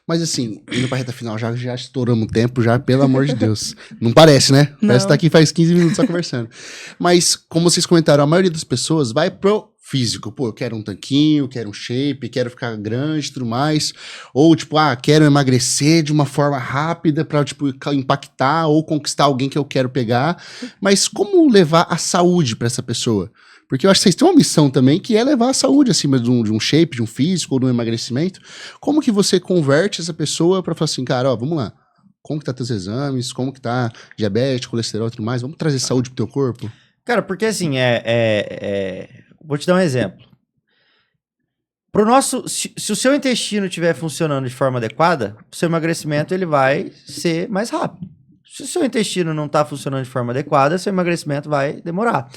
Mas assim, indo pra reta final, já estouramos o tempo, já, pelo amor de Deus. Não parece, né? Não. Parece que tá aqui faz 15 minutos só conversando. Mas, como vocês comentaram, a maioria das pessoas vai pro físico. Pô, eu quero um tanquinho, quero um shape, quero ficar grande e tudo mais. Ou, tipo, quero emagrecer de uma forma rápida pra, tipo, impactar ou conquistar alguém que eu quero pegar. Mas como levar a saúde pra essa pessoa? Porque eu acho que vocês têm uma missão também, que é levar a saúde acima de um shape, de um físico ou de um emagrecimento. Como que você converte essa pessoa pra falar assim, cara, vamos lá. Como que tá teus exames? Como que tá diabetes, colesterol e tudo mais? Vamos trazer saúde pro teu corpo? Cara, porque assim, vou te dar um exemplo. Se o seu intestino estiver funcionando de forma adequada, o seu emagrecimento ele vai ser mais rápido. Se o seu intestino não está funcionando de forma adequada, seu emagrecimento vai demorar.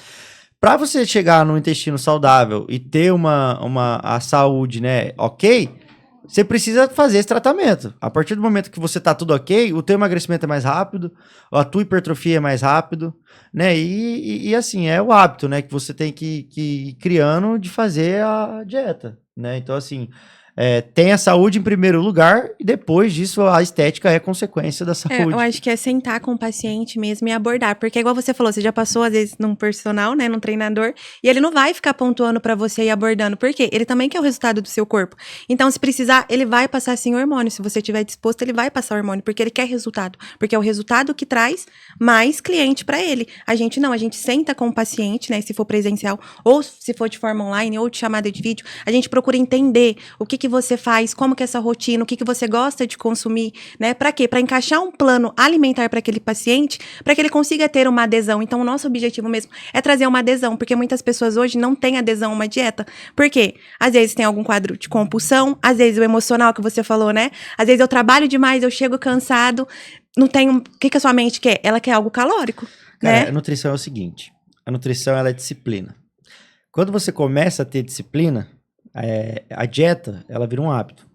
Para você chegar no intestino saudável e ter a saúde, né, ok, você precisa fazer esse tratamento. A partir do momento que você tá tudo ok, o teu emagrecimento é mais rápido, a tua hipertrofia é mais rápido, né? E assim, é o hábito, né, que você tem que ir criando de fazer a dieta, né? Então, assim, tem a saúde em primeiro lugar e depois disso a estética é consequência da saúde. Eu acho que é sentar com o paciente mesmo e abordar, porque igual você falou, você já passou às vezes num personal, né, num treinador, e ele não vai ficar pontuando pra você e abordando, porque ele também quer o resultado do seu corpo. Então, se precisar, ele vai passar sim o hormônio, se você estiver disposto, ele vai passar o hormônio, porque ele quer resultado, porque é o resultado que traz mais cliente pra ele. A gente senta com o paciente, né, se for presencial, ou se for de forma online, ou de chamada de vídeo, a gente procura entender o que você faz, como que é essa rotina, o que você gosta de consumir, né? Para quê? Para encaixar um plano alimentar para aquele paciente, para que ele consiga ter uma adesão. Então, o nosso objetivo mesmo é trazer uma adesão, porque muitas pessoas hoje não têm adesão a uma dieta. Por quê? Às vezes tem algum quadro de compulsão, às vezes o emocional que você falou, né? Às vezes eu trabalho demais, eu chego cansado, não tenho... O que a sua mente quer? Ela quer algo calórico, Cara, né? a nutrição é o seguinte, a nutrição ela é disciplina. Quando você começa a ter disciplina, a dieta, ela vira um hábito.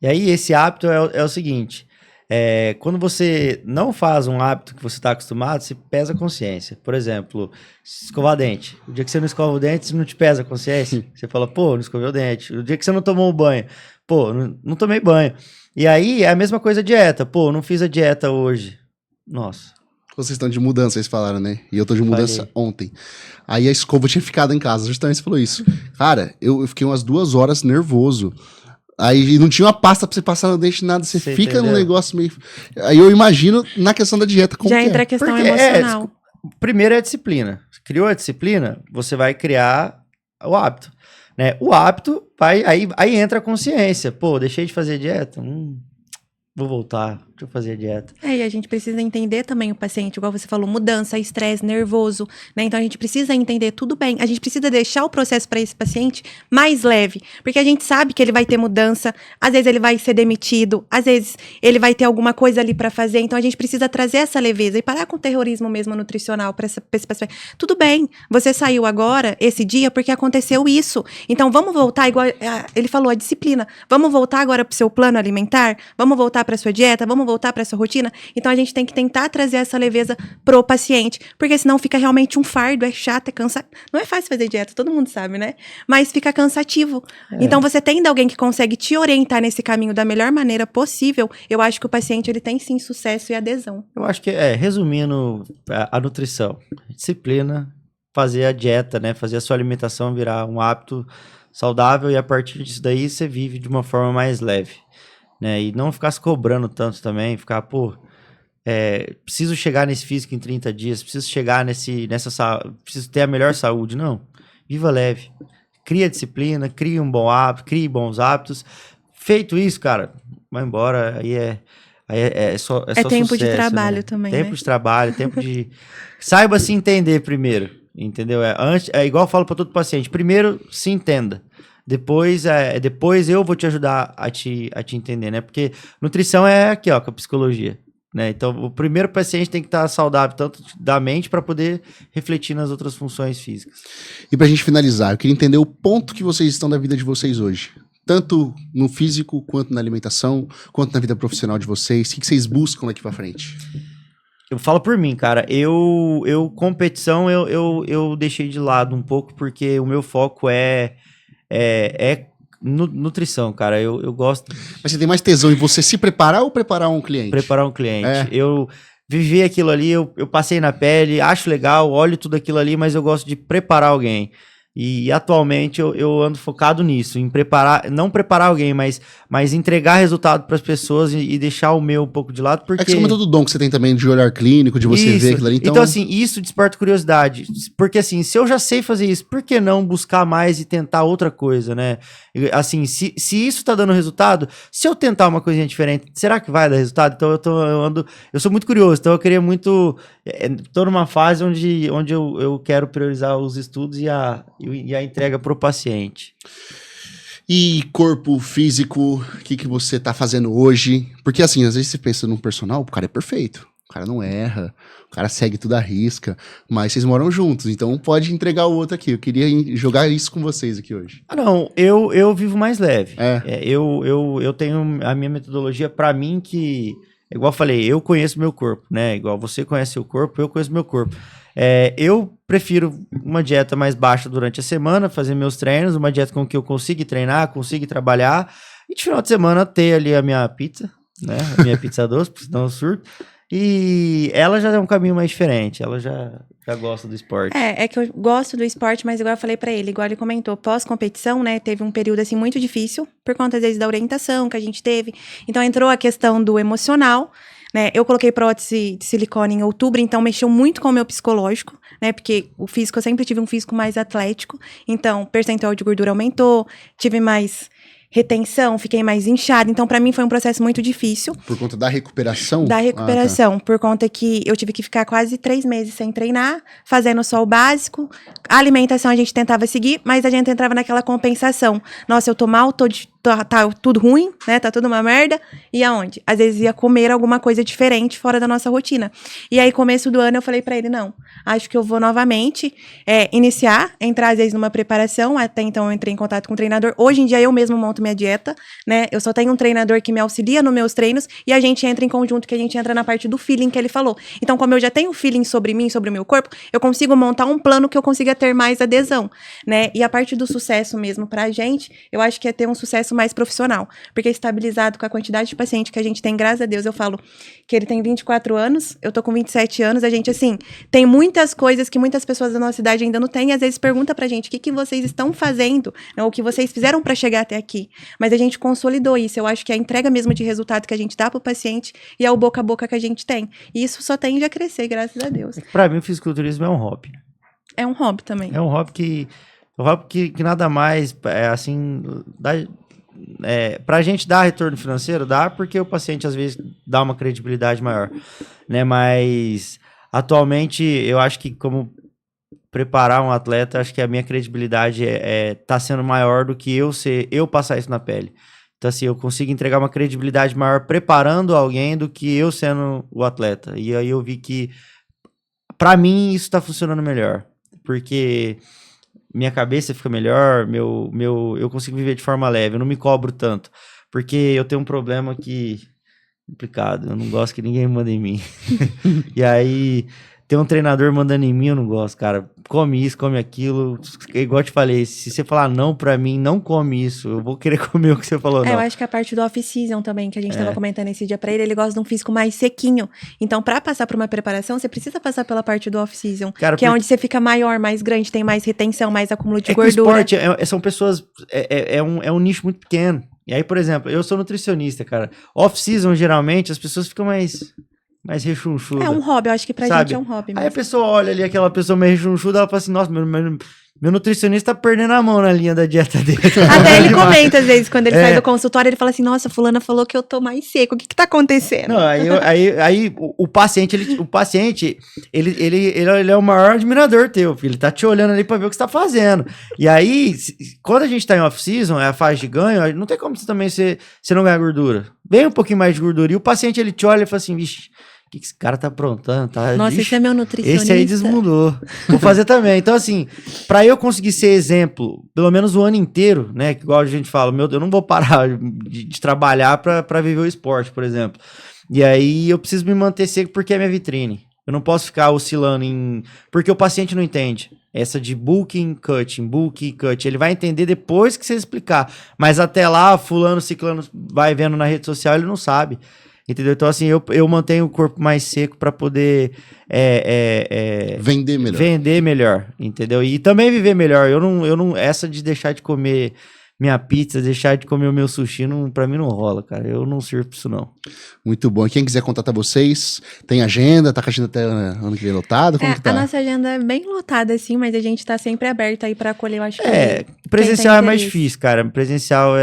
E aí, esse hábito é o seguinte, quando você não faz um hábito que você está acostumado, você pesa a consciência. Por exemplo, escovar dente. O dia que você não escova o dente, você não te pesa a consciência. Você fala, pô, não escovei o dente. O dia que você não tomou o banho, pô, não tomei banho. E aí, é a mesma coisa a dieta. Pô, não fiz a dieta hoje. Nossa. Vocês estão de mudança, vocês falaram, né? E eu tô de mudança Falei. ontem. Aí a escova tinha ficado em casa, justamente você falou isso. Cara, eu fiquei umas 2 horas nervoso. Aí não tinha uma pasta pra você passar no dente, nada. Você fica num entendeu? negócio meio... Aí eu imagino na questão da dieta como Já que entra é. a questão Porque emocional. Primeiro é a disciplina. Criou a disciplina, você vai criar o hábito. Né? O hábito, aí entra a consciência. Pô, deixei de fazer dieta? Vou voltar, deixa eu fazer a dieta. E a gente precisa entender também o paciente, igual você falou, mudança, estresse, nervoso, né? Então a gente precisa entender tudo bem. A gente precisa deixar o processo para esse paciente mais leve, porque a gente sabe que ele vai ter mudança, às vezes ele vai ser demitido, às vezes ele vai ter alguma coisa ali para fazer. Então a gente precisa trazer essa leveza e parar com o terrorismo mesmo nutricional para esse paciente. Tudo bem, você saiu agora, esse dia, porque aconteceu isso. Então vamos voltar, igual ele falou, a disciplina. Vamos voltar agora pro seu plano alimentar? Vamos voltar para sua dieta? Vamos voltar para sua rotina? Então a gente tem que tentar trazer essa leveza pro paciente, porque senão fica realmente um fardo, é chato, é cansado. Não é fácil fazer dieta, todo mundo sabe, né? Mas fica cansativo. Então você tendo alguém que consegue te orientar nesse caminho da melhor maneira possível, eu acho que o paciente ele tem sim sucesso e adesão. Eu acho que resumindo a nutrição, disciplina, fazer a dieta, né? Fazer a sua alimentação virar um hábito saudável e a partir disso daí você vive de uma forma mais leve, né? E não ficar se cobrando tanto também, ficar, preciso chegar nesse físico em 30 dias, preciso chegar preciso ter a melhor saúde. Não, viva leve, cria disciplina, crie um bom hábito, crie bons hábitos. Feito isso, cara, vai embora, aí é só tempo sucesso, de trabalho né? também, Tempo né? de trabalho, tempo de... Saiba se entender primeiro, entendeu? É igual eu falo para todo paciente, primeiro se entenda. Depois eu vou te ajudar a te entender, né? Porque nutrição é aqui, ó, com a psicologia, né? Então, o primeiro paciente tem que estar saudável, tanto da mente, para poder refletir nas outras funções físicas. E pra gente finalizar, eu queria entender o ponto que vocês estão da vida de vocês hoje. Tanto no físico, quanto na alimentação, quanto na vida profissional de vocês. O que vocês buscam daqui pra frente? Eu falo por mim, cara. Competição, eu deixei de lado um pouco, porque o meu foco é nutrição, cara. Eu gosto Mas você tem mais tesão em você se preparar ou preparar um cliente? de preparar um cliente. É. Eu vivi aquilo ali, eu passei na pele, acho legal, olho tudo aquilo ali, mas eu gosto de preparar alguém. E atualmente eu ando focado nisso, em não preparar alguém, mas entregar resultado para as pessoas e deixar o meu um pouco de lado, porque... É que você comentou do dom que você tem também de olhar clínico, de você ver aquilo ali. Então, assim, isso desperta curiosidade. Porque, assim, se eu já sei fazer isso, por que não buscar mais e tentar outra coisa, né? Assim, se isso tá dando resultado, se eu tentar uma coisinha diferente, será que vai dar resultado? Então, eu sou muito curioso, então eu queria muito... Tô numa fase onde eu quero priorizar os estudos e a entrega pro paciente. E corpo físico, o que você tá fazendo hoje? Porque assim, às vezes você pensa num personal, o cara é perfeito, o cara não erra, o cara segue tudo à risca, mas vocês moram juntos, então pode entregar o outro aqui. Eu queria jogar isso com vocês aqui hoje. Não, eu vivo mais leve. É. Eu tenho a minha metodologia pra mim que, igual eu falei, eu conheço meu corpo, né? Igual você conhece o corpo, eu conheço meu corpo. Eu prefiro uma dieta mais baixa durante a semana, fazer meus treinos, uma dieta com que eu consiga treinar, consiga trabalhar, e de final de semana ter ali a minha pizza, né? A minha pizza doce, porque senão eu surto. E ela já é um caminho mais diferente, ela já gosta do esporte. É que eu gosto do esporte, mas igual eu falei pra ele, igual ele comentou, pós-competição, né, teve um período, assim, muito difícil, por conta, às vezes, da orientação que a gente teve. Então, entrou a questão do emocional, né, eu coloquei prótese de silicone em outubro, então mexeu muito com o meu psicológico, né, porque o físico, eu sempre tive um físico mais atlético, então, percentual de gordura aumentou, tive mais retenção, fiquei mais inchada. Então, pra mim, foi um processo muito difícil. Por conta da recuperação? Da recuperação, por conta que eu tive que ficar quase 3 meses sem treinar, fazendo só o básico. A alimentação a gente tentava seguir, mas a gente entrava naquela compensação. Nossa, eu tô mal, tá tudo ruim, né? Tá tudo uma merda. E aonde? Às vezes ia comer alguma coisa diferente fora da nossa rotina. E aí, começo do ano, eu falei pra ele, não, acho que eu vou novamente entrar às vezes numa preparação. Até então, eu entrei em contato com o treinador. Hoje em dia, eu mesmo monto minha dieta, né? Eu só tenho um treinador que me auxilia nos meus treinos e a gente entra em conjunto, que a gente entra na parte do feeling que ele falou. Então, como eu já tenho feeling sobre mim, sobre o meu corpo, eu consigo montar um plano que eu consiga ter mais adesão, né? E a parte do sucesso mesmo pra gente, eu acho que é ter um sucesso processo mais profissional. Porque estabilizado com a quantidade de paciente que a gente tem, graças a Deus, eu falo que ele tem 24 anos, eu tô com 27 anos, a gente, assim, tem muitas coisas que muitas pessoas da nossa idade ainda não têm, e às vezes pergunta pra gente o que vocês estão fazendo, né, o que vocês fizeram pra chegar até aqui. Mas a gente consolidou isso, eu acho que a entrega mesmo de resultado que a gente dá pro paciente e é o boca a boca que a gente tem. E isso só tende a crescer, graças a Deus. Pra mim, o fisiculturismo é um hobby. É um hobby também. É um hobby que nada mais, assim, pra gente dar retorno financeiro, dá porque o paciente às vezes dá uma credibilidade maior, né? Mas atualmente eu acho que como preparar um atleta, acho que a minha credibilidade tá sendo maior do que eu passar isso na pele. Então, assim, eu consigo entregar uma credibilidade maior preparando alguém do que eu sendo o atleta. E aí eu vi que, pra mim, isso tá funcionando melhor. Porque minha cabeça fica melhor, eu consigo viver de forma leve, eu não me cobro tanto. Porque eu tenho um problema complicado, eu não gosto que ninguém manda em mim. E aí, ter um treinador mandando em mim, eu não gosto, cara. Come isso, come aquilo. Igual eu te falei, se você falar não pra mim, não come isso. Eu vou querer comer o que você falou, não. Eu acho que a parte do off-season também, que a gente tava comentando esse dia pra ele gosta de um físico mais sequinho. Então, pra passar por uma preparação, você precisa passar pela parte do off-season. Que é onde você fica maior, mais grande, tem mais retenção, mais acúmulo de gordura. Que o esporte são pessoas... É um nicho muito pequeno. E aí, por exemplo, eu sou nutricionista, cara. Off-season, geralmente, as pessoas ficam mais rechonchuda. É um hobby, eu acho que pra gente é um hobby mesmo. Aí a pessoa olha ali, aquela pessoa meio rechonchuda, ela fala assim, nossa, meu nutricionista tá perdendo a mão na linha da dieta dele. Até ele comenta, às vezes, quando ele sai do consultório, ele fala assim, nossa, fulana falou que eu tô mais seco, o que tá acontecendo? Não, aí o paciente, ele é o maior admirador teu, filho. Ele tá te olhando ali pra ver o que você tá fazendo. E aí, quando a gente tá em off-season, é a fase de ganho, não tem como você também você não ganhar gordura. Vem um pouquinho mais de gordura. E o paciente, ele te olha e fala assim, vixe, o que esse cara tá aprontando? Tá, nossa, esse é meu nutricionista. Esse aí desmudou. Vou fazer também. Então, assim, pra eu conseguir ser exemplo, pelo menos o ano inteiro, né? Que igual a gente fala, eu não vou parar de trabalhar pra viver o esporte, por exemplo. E aí eu preciso me manter seco porque é minha vitrine. Eu não posso ficar oscilando porque o paciente não entende. Essa de bulking, cutting, ele vai entender depois que você explicar. Mas até lá, fulano, ciclano vai vendo na rede social, ele não sabe. Entendeu? Então, assim, eu mantenho o corpo mais seco para poder vender melhor, entendeu? E também viver melhor. Eu não essa de deixar de comer minha pizza, deixar de comer o meu sushi, pra mim não rola, cara. Eu não sirvo pra isso, não. Muito bom. E quem quiser contatar vocês, tem agenda? Tá com a agenda até ano que vem lotado? Como que tá? A nossa agenda é bem lotada, assim, mas a gente tá sempre aberto aí pra acolher, eu acho que... Presencial é mais difícil, cara. Presencial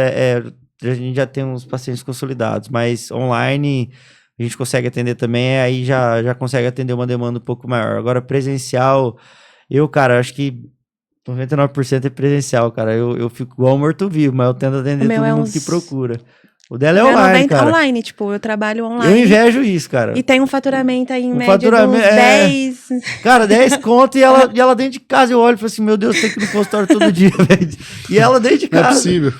a gente já tem uns pacientes consolidados, mas online a gente consegue atender também, aí já consegue atender uma demanda um pouco maior. Agora, presencial, cara, acho que 99% é presencial, cara. Eu fico igual morto-vivo, mas eu tento atender todo mundo que procura. O dela é online, cara. Online, tipo, eu trabalho online. Eu invejo isso, cara. E tem um faturamento aí em média de uns 10... Cara, 10 conto e ela dentro de casa. Eu olho e falo assim, meu Deus, tem que ir no consultório todo dia, velho. E ela dentro de casa. Não é possível.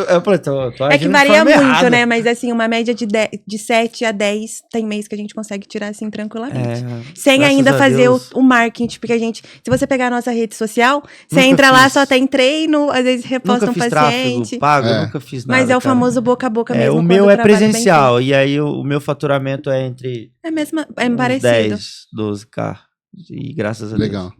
Eu falei, tô é que varia muito, errada, né? Mas assim, uma média de 7 a 10 tem mês que a gente consegue tirar assim tranquilamente. Sem ainda fazer o marketing, porque se você pegar a nossa rede social, você entra lá, só tem treino, às vezes reposta um paciente. Tráfego pago, nunca fiz nada. Mas é o famoso boca a boca mesmo. O meu é presencial, e aí o meu faturamento é entre parecido. 10, 12k, e graças a Deus. Legal.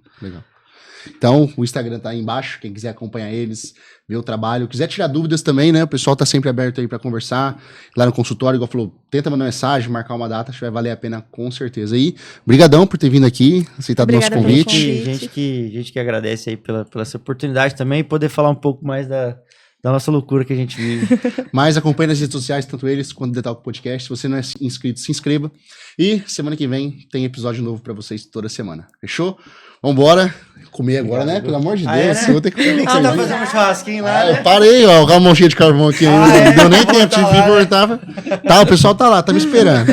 Então, o Instagram tá aí embaixo, quem quiser acompanhar eles, ver o trabalho, quiser tirar dúvidas também, né, o pessoal tá sempre aberto aí pra conversar, lá no consultório, igual falou, tenta mandar mensagem, marcar uma data, acho que vai valer a pena com certeza. E brigadão por ter vindo aqui, aceitado o nosso convite. Gente que agradece aí pela essa oportunidade também, e poder falar um pouco mais da nossa loucura que a gente vive. Mas acompanhe nas redes sociais, tanto eles quanto o Detalk Podcast. Se você não é inscrito, se inscreva. E semana que vem tem episódio novo pra vocês toda semana. Fechou? Vambora. Comer agora, né? Pelo amor de Deus. Eu vou ter que comer. Tá fazendo um churrasquinho lá, né? Eu parei, ó. Com a mãozinha de carvão aqui. Não deu nem tempo de voltar. Tá, o pessoal tá lá, tá me esperando.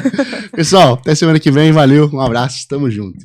Pessoal, até semana que vem. Valeu, um abraço. Tamo junto.